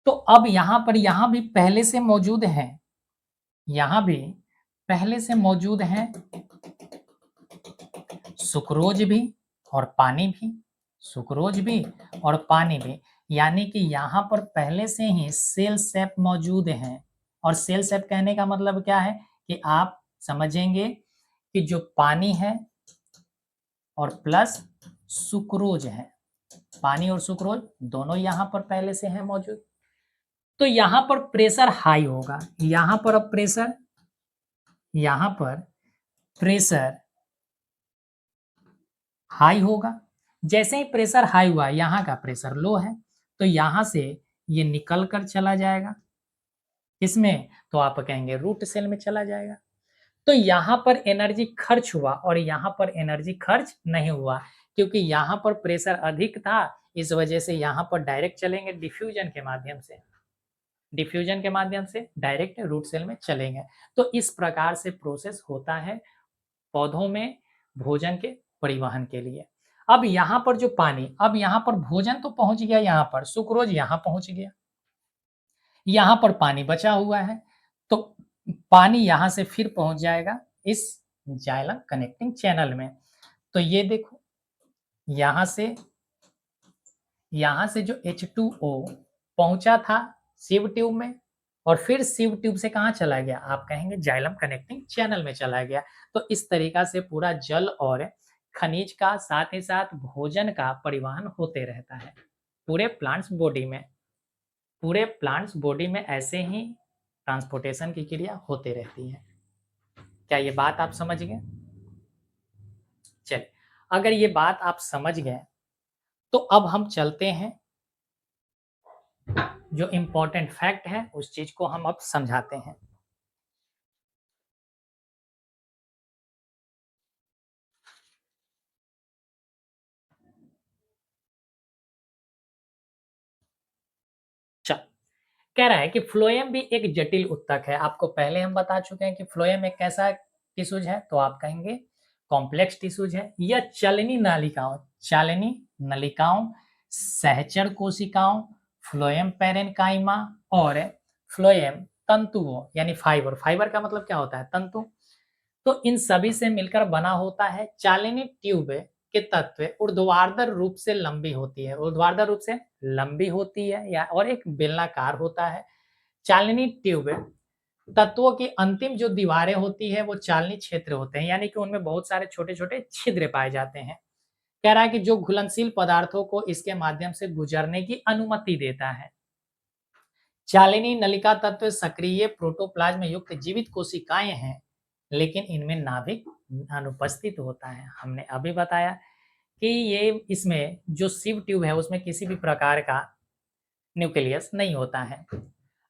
तो अब यहाँ पर यहाँ भी पहले से मौजूद है, यहाँ भी पहले से मौजूद हैं सुक्रोज भी और पानी भी, सुक्रोज भी और पानी भी, यानी कि यहाँ पर पहले से ही सेल सेप मौजूद हैं। और सेल सेप कहने का मतलब क्या है कि आप समझेंगे कि जो पानी है और प्लस सुक्रोज है, पानी और सुक्रोज दोनों यहाँ पर पहले से हैं मौजूद। तो यहाँ पर प्रेशर हाई होगा, यहाँ पर अब प्रेशर, यहाँ पर प्रेशर हाई होगा। जैसे ही प्रेशर हाई हुआ, यहाँ का प्रेशर लो है, तो यहाँ से ये निकल कर चला जाएगा। किसमें? तो आप कहेंगे रूट सेल में चला जाएगा। तो यहाँ पर एनर्जी खर्च हुआ और यहाँ पर एनर्जी खर्च नहीं हुआ, क्योंकि यहाँ पर प्रेशर अधिक था, इस वजह से यहाँ पर डायरेक्ट चलेंगे डिफ्यूजन के माध्यम से, डिफ्यूजन के माध्यम से डायरेक्ट रूट सेल में चलेंगे। तो इस प्रकार से प्रोसेस होता है पौधों में भोजन के परिवहन के लिए। अब यहाँ पर जो पानी, अब यहाँ पर भोजन तो पहुँच गया, यहाँ पर सुक्रोज यहाँ पहुँच गया, यहाँ पर पानी बचा हुआ है, तो पानी यहाँ से फिर पहुँच जाएगा इस जाइलम कनेक्टिंग चैनल में। तो ये देखो, यहाँ से जो H2O पहुँचा था सिव ट्यूब में, और फिर सिव ट्यूब से कहाँ चला गया? आप कहेंगे जाइलम कनेक्टिंग चैनल में चला गया। तो इस तरीका से पूरा जल और खनिज का, साथ ही साथ भोजन का परिवहन होते रहता है पूरे प्लांट्स बॉडी में। पूरे प्लांट्स बॉडी में ऐसे ही ट्रांसपोर्टेशन की क्रिया होते रहती है। क्या ये बात आप समझ गए? चलिए, अगर ये बात आप समझ गए तो अब हम चलते हैं, जो इम्पोर्टेंट फैक्ट है उस चीज को हम अब समझाते हैं। चल, कह रहा है कि फ्लोएम भी एक जटिल उत्तक है। आपको पहले हम बता चुके हैं कि फ्लोएम एक कैसा टिश्यूज है, तो आप कहेंगे कॉम्प्लेक्स टिश्यूज है। यह चालनी नलिकाओं, सहचर कोशिकाओं, फ्लोएम पैरेन्काइमा और फ्लोएम तंतुओं यानी फाइबर, फाइबर का मतलब क्या होता है? तंतु। तो इन सभी से मिलकर बना होता है। चालिनी ट्यूब के तत्व ऊर्ध्वाधर रूप से लंबी होती है, ऊर्ध्वाधर रूप से लंबी होती है या और एक बेलनाकार होता है। चालिनी ट्यूब तत्वों की अंतिम जो दीवारें होती है वो चालनी क्षेत्र होते हैं, यानी कि उनमें बहुत सारे छोटे छोटे छिद्र पाए जाते हैं। कह रहा है कि जो घुलनशील पदार्थों को इसके माध्यम से गुजरने की अनुमति देता है। चालिनी नलिका तत्व सक्रिय प्रोटोप्लाज्म युक्त जीवित कोशिकाएं हैं, लेकिन इनमें नाभिक अनुपस्थित होता है। हमने अभी बताया कि ये इसमें जो सिव ट्यूब है उसमें किसी भी प्रकार का न्यूक्लियस नहीं होता है।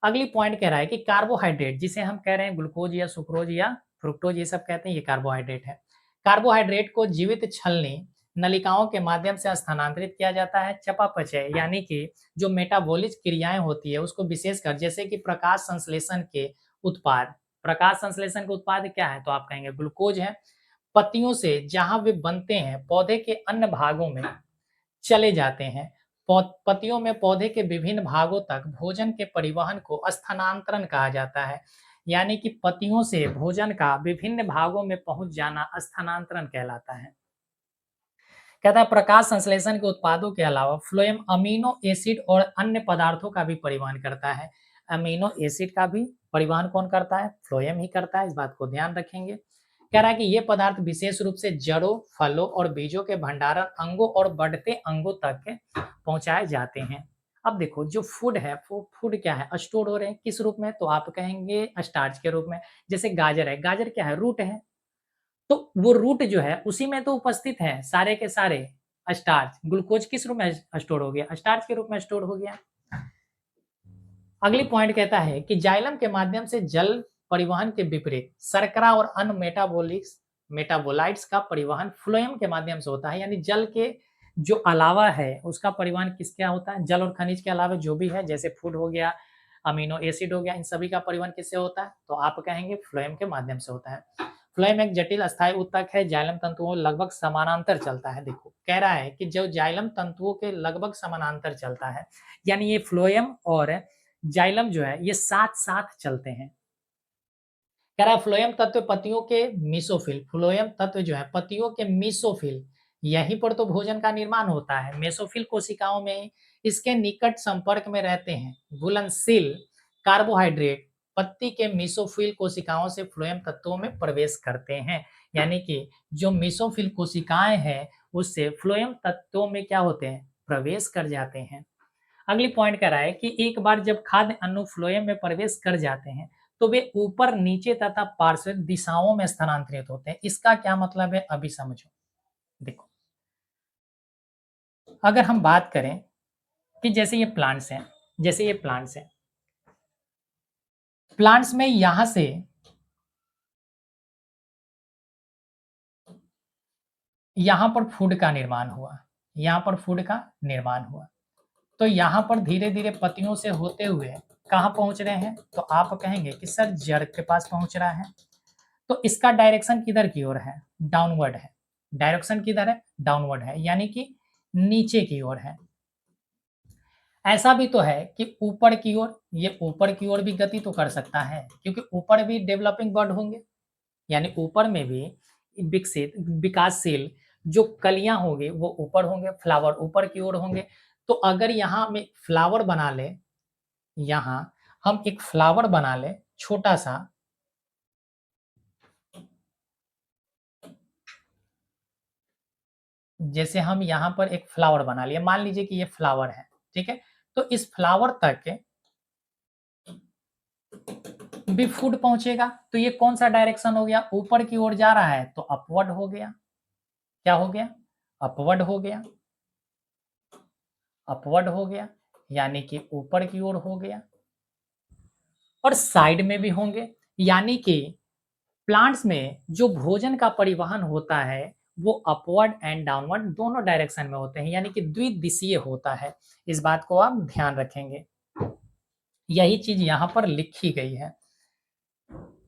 अगली पॉइंट कह रहा है कि कार्बोहाइड्रेट, जिसे हम कह रहे हैं ग्लूकोज या सुक्रोज या फ्रुक्टोज, ये सब कहते हैं, ये कार्बोहाइड्रेट है। कार्बोहाइड्रेट को जीवित छलनी नलिकाओं के माध्यम से स्थानांतरित किया जाता है। चयापचय यानी कि जो मेटाबॉलिक क्रियाएं होती है उसको विशेषकर, जैसे कि प्रकाश संश्लेषण के उत्पाद, प्रकाश संश्लेषण के उत्पाद क्या है? तो आप कहेंगे ग्लूकोज है। पत्तियों से जहां वे बनते हैं पौधे के अन्य भागों में चले जाते हैं। पत्तियों में पौधे के विभिन्न भागों तक भोजन के परिवहन को स्थानांतरण कहा जाता है, यानी कि पत्तियों से भोजन का विभिन्न भागों में पहुंच जाना स्थानांतरण कहलाता है। कहता है प्रकाश संश्लेषण के उत्पादों के अलावा फ्लोएम अमीनो एसिड और अन्य पदार्थों का भी परिवहन करता है। अमीनो एसिड का भी परिवहन कौन करता है? फ्लोएम ही करता है, इस बात को ध्यान रखेंगे। कह रहा है कि ये पदार्थ विशेष रूप से जड़ों, फलों और बीजों के भंडारण अंगों और बढ़ते अंगों तक पहुंचाए जाते हैं। अब देखो, जो फूड है वो फूड क्या है? स्टोर हो रहे हैं किस रूप में? तो आप कहेंगे स्टार्च के रूप में। जैसे गाजर है, गाजर क्या है? रूट है। तो वो रूट जो है उसी में तो उपस्थित है सारे के सारे स्टार्च। ग्लूकोज किस रूप में स्टोर हो गया? स्टार्च के रूप में स्टोर हो गया। अगली पॉइंट कहता है कि जाइलम के माध्यम से जल परिवहन के विपरीत शर्करा और अन्य मेटाबोलाइट्स का परिवहन फ्लोएम के माध्यम से होता है, यानी जल के जो अलावा है उसका परिवहन किसके होता है? जल और खनिज के अलावा जो भी है, जैसे फूड हो गया, अमीनो एसिड हो गया, इन सभी का परिवहन किससे होता है? तो आप कहेंगे फ्लोएम के माध्यम से होता है। फ्लोएम एक जटिल अस्थायी ऊतक है, जाइलम तंतुओं लगभग समानांतर चलता है। देखो, कह रहा है कि जो जाइलम तंतुओं के लगभग समानांतर चलता है, यानी ये फ्लोएम और जाइलम जो है ये साथ साथ चलते हैं। कह रहा है फ्लोएम तत्व पत्तियों के मेसोफिल, फ्लोएम तत्व जो है पत्तियों के मेसोफिल, यहीं पर तो भोजन का निर्माण होता है। मेसोफिल कोशिकाओं में इसके निकट संपर्क में रहते हैं। घुलनशील कार्बोहाइड्रेट पत्ती के मेसोफिल कोशिकाओं से फ्लोएम तत्वों में प्रवेश करते हैं। यानी कि जो मेसोफिल कोशिकाएं हैं उससे फ्लोएम तत्वों में क्या होते हैं, प्रवेश कर जाते हैं। अगली पॉइंट कह रहा है कि एक बार जब खाद्य अणु फ्लोएम में प्रवेश कर जाते हैं तो वे ऊपर नीचे तथा पार्श्व दिशाओं में स्थानांतरित होते हैं। इसका क्या मतलब है अभी समझो। देखो, अगर हम बात करें कि जैसे ये प्लांट्स हैं, जैसे ये प्लांट्स हैं, प्लांट्स में यहां से यहां पर फूड का निर्माण हुआ, यहां पर फूड का निर्माण हुआ, तो यहाँ पर धीरे-धीरे पत्तियों से होते हुए कहाँ पहुँच रहे हैं? तो आप कहेंगे कि सर जड़ के पास पहुँच रहा है। तो इसका डायरेक्शन किधर की ओर है? डाउनवर्ड है। डायरेक्शन किधर है? डाउनवर्ड है, यानी कि नीचे की ओर है। ऐसा भी तो है कि ऊपर की ओर, ये ऊपर की ओर भी गति तो कर सकता है, क्योंकि ऊपर भी डेवलपिंग बर्ड होंगे, यानी ऊपर में भी विकसित विकासशील जो कलियाँ होंगी वो ऊपर होंगे, फ्लावर ऊपर की ओर होंगे। तो अगर यहाँ हम एक फ्लावर बना लें, यहाँ हम एक फ्लावर बना लें छोटा-सा, जैसे हम यहाँ पर एक फ्लावर बना लिए, मान लीजिए कि ये फ्लावर है, ठीक है? तो इस फ्लावर तक भी फूड पहुँचेगा, तो ये कौन-सा डायरेक्शन हो गया? ऊपर की ओर जा रहा है, तो अपवर्ड हो गया। क्या हो गया? अपवर्ड हो गया, अपवर्ड हो गया, यानी कि ऊपर की ओर हो गया। और साइड में भी होंगे, यानी कि प्लांट्स में जो भोजन का परिवहन होता है, वो अपवर्ड एंड डाउनवर्ड दोनों डायरेक्शन में होते हैं, यानी कि द्विदिशीय होता है। इस बात को आप ध्यान रखेंगे। यही चीज़ यहाँ पर लिखी गई है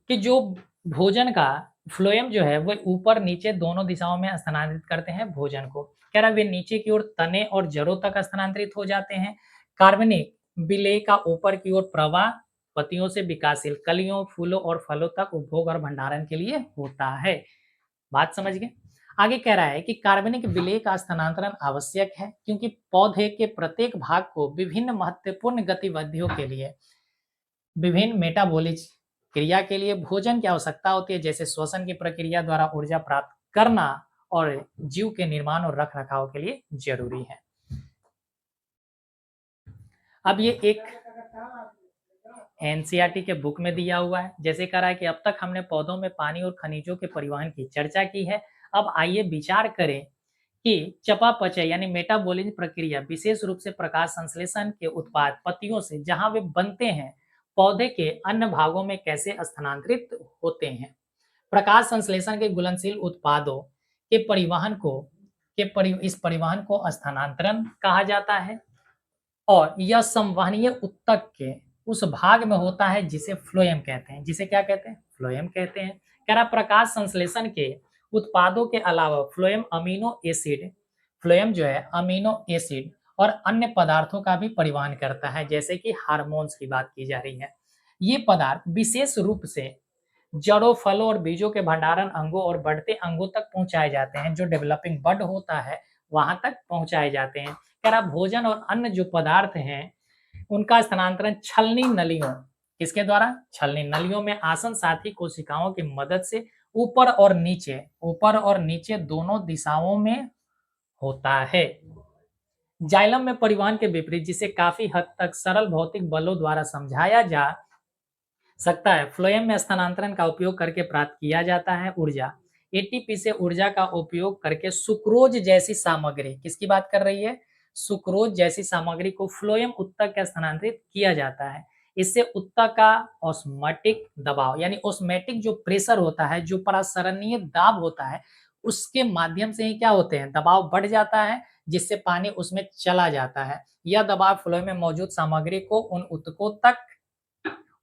कि जो भोजन का फ्लोएम जो है, वो ऊपर-नीचे दोनों दिशाओं में स्थानांतरित करते हैं भोजन को। कह रहा है वे नीचे की ओर तने और जड़ों तक स्थानांतरित हो जाते हैं। कार्बनिक विलेय का ऊपर की ओर प्रवाह पत्तियों से विकासशील कलियों, फूलों और फलों तक उपभोग और भंडारण के लिए होता है। बात समझ गए? आगे कह रहा है कि कार्बनिक विलेय का स्थानांतरण आवश्यक है क्योंकि पौधे के प्रत्येक भाग को विभिन्न महत्वपूर्ण गतिविधियों के लिए, विभिन्न मेटाबॉलिज्म क्रिया के लिए भोजन की आवश्यकता होती है, जैसे श्वसन की प्रक्रिया द्वारा ऊर्जा प्राप्त करना और जीव के निर्माण और रख-रखाव के लिए ज़रूरी है। अब ये एक एनसीईआरटी के बुक में दिया हुआ है। जैसे कह रहा है कि अब तक हमने पौधों में पानी और खनिजों के परिवहन की चर्चा की है। अब आइए विचार करें कि चयापचय यानी मेटाबॉलिज्म प्रक्रिया विशेष रूप से प्रकाश संश्लेषण के उत्पाद पत्तियों से जहां वे बनते हैं, पौधे के अन्य भागों में कैसे स्थानांतरित होते हैं। प्रकाश संश्लेषण के घुलनशील उत्पादों के परिवहन को इस परिवहन को स्थानांतरण कहा जाता है और यह संवहनीय ऊतक के उस भाग में होता है जिसे फ्लोएम कहते हैं। जिसे क्या कहते हैं? फ्लोएम कहते हैं। कह रहा प्रकाश संश्लेषण के उत्पादों के अलावा फ्लोएम जो है अमीनो एसिड और अन्य पदार्थों का भी परिवहन करता है, जैसे कि हार्मोन्स की बात की जा रही है। ये पदार्थ विशेष रूप से जड़ों, फलों और बीजों के भंडारण अंगों और बढ़ते अंगों तक पहुँचाए जाते हैं। जो डेवलपिंग बड होता है, वहाँ तक पहुँचाए जाते हैं। कह रहा भोजन और अन्य जो पदार्थ हैं, उनका स्थानांतरण छलनी नलियों, किसके द्वारा? छलनी नलियों में आसन साथी कोशिकाओं की मदद से ऊपर और नीचे दोनों दिशाओं में होता है। जाइलम में परिवहन के विपरीत, जिसे काफी हद तक सरल भौतिक बलों द्वारा समझाया जा सकता है, फ्लोएम में स्थानांतरण का उपयोग करके प्राप्त किया जाता है ऊर्जा। एटीपी से ऊर्जा का उपयोग करके सुक्रोज जैसी सामग्री, किसकी बात कर रही है? सुक्रोज जैसी सामग्री को फ्लोएम ऊतक में स्थानांतरित किया जाता है। इससे ऊतक का ऑस्मोटिक दबाव यानी ऑस्मोटिक जो प्रेशर होता है, जो परासरणीय दाब होता है, उसके माध्यम से ही क्या होते हैं? दबाव बढ़ जाता है, जिससे पानी उसमें चला जाता है। यह दबाव फ्लोएम में मौजूद सामग्री को उन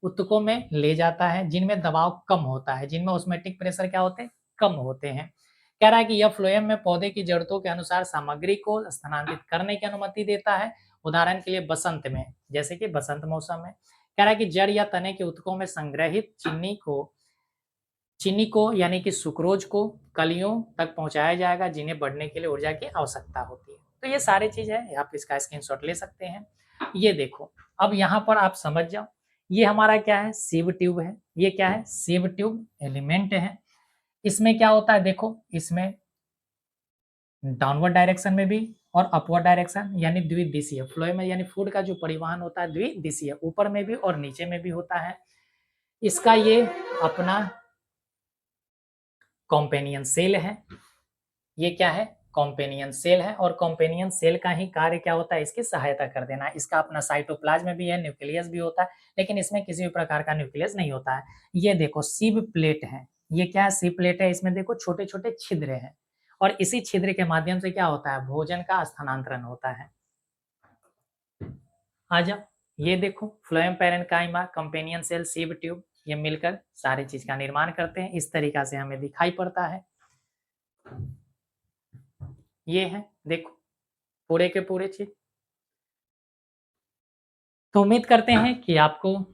ऊतकों में ले जाता है जिनमें दबाव कम होता है, जिनमें ऑस्मोटिक प्रेशर क्या होते हैं? कम होते हैं। कह रहा है कि यह फ्लोएम में पौधे की जरूरतों के अनुसार सामग्री को स्थानांतरित करने की अनुमति देता है। उदाहरण के लिए बसंत में, जैसे कि बसंत मौसम में कह रहा है कि जड़ या तने के ऊतकों में संग्रहित चीनी को चीनी को यानी कि सुक्रोज को कलियों तक पहुँचाया जाएगा जिन्हें बढ़ने के लिए ऊर्जा की आवश्यकता होती है। तो ये सारी चीज़ है, आप इसका स्क्रीनशॉट ले सकते हैं। ये देखो, अब यहाँ पर आप समझ जाओ, ये हमारा क्या है? सीव ट्यूब है। ये क्या है? सीव ट्यूब एलिमेंट है। इसमें क्या होता है देखो, इसमें डाउनवर्ड डायरेक्शन में भी और अपवर्ड डायरेक्शन यानी द्विदिशीय फ्लोएम यानी फूड का जो परिवहन होता है द्विदिशीय, ऊपर में भी और नीचे में भी होता है। इसका ये अपना कॉम्पेनियन सेल है। ये क्या है? कॉम्पेनियन सेल है और कॉम्पेनियन सेल का ही कार्य क्या होता है? इसकी सहायता कर देना। इसका अपना साइटोप्लाज्म भी है, न्यूक्लियस भी होता है, लेकिन इसमें किसी भी प्रकार का न्यूक्लियस नहीं होता है। ये देखो सिव प्लेट है। ये क्या है? सिव प्लेट है, इसमें देखो छोटे-छोटे छिद्र हैं और इसी छिद्र के माध्यम से क्या होता है? भोजन का स्थानांतरण होता है। आ जाओ, ये देखो फ्लोएम पैरेन्काइमा, कंपेनियन सेल, सिव ट्यूब ये मिलकर सारी चीज का निर्माण करते हैं। इस तरीका से हमें दिखाई पड़ता है। ये है देखो पूरे के पूरे चीज। तो उम्मीद करते हैं कि आपको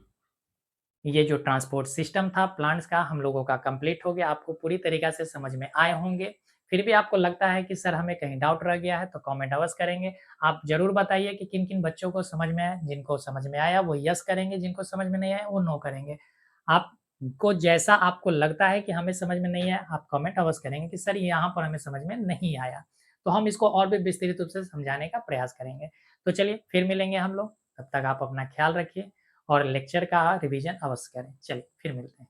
ये जो ट्रांसपोर्ट सिस्टम था प्लांट्स का हम लोगों का कंप्लीट हो गया, आपको पूरी तरीक़ा से समझ में आए होंगे। फिर भी आपको लगता है कि सर हमें कहीं डाउट रह गया है तो कमेंट अवश्य करेंगे। आप ज़रूर बताइए कि किन-किन बच्चों को समझ में आया, जिनको समझ में आया वो यस करेंगे, जिनको समझ में नहीं आया वो नो करेंगे। आपको जैसा आपको लगता है कि हमें समझ में नहीं आया, आप कमेंट अवश्य करेंगे कि सर यहाँ पर हमें समझ में नहीं आया। तो हम इसको और भी विस्तृत रूप से समझाने का प्रयास करेंगे। तो चलिए फिर मिलेंगे हम लोग, तब तक आप अपना ख़्याल रखिए और लेक्चर का रिवीजन अवश्य करें। चलिए फिर मिलते हैं।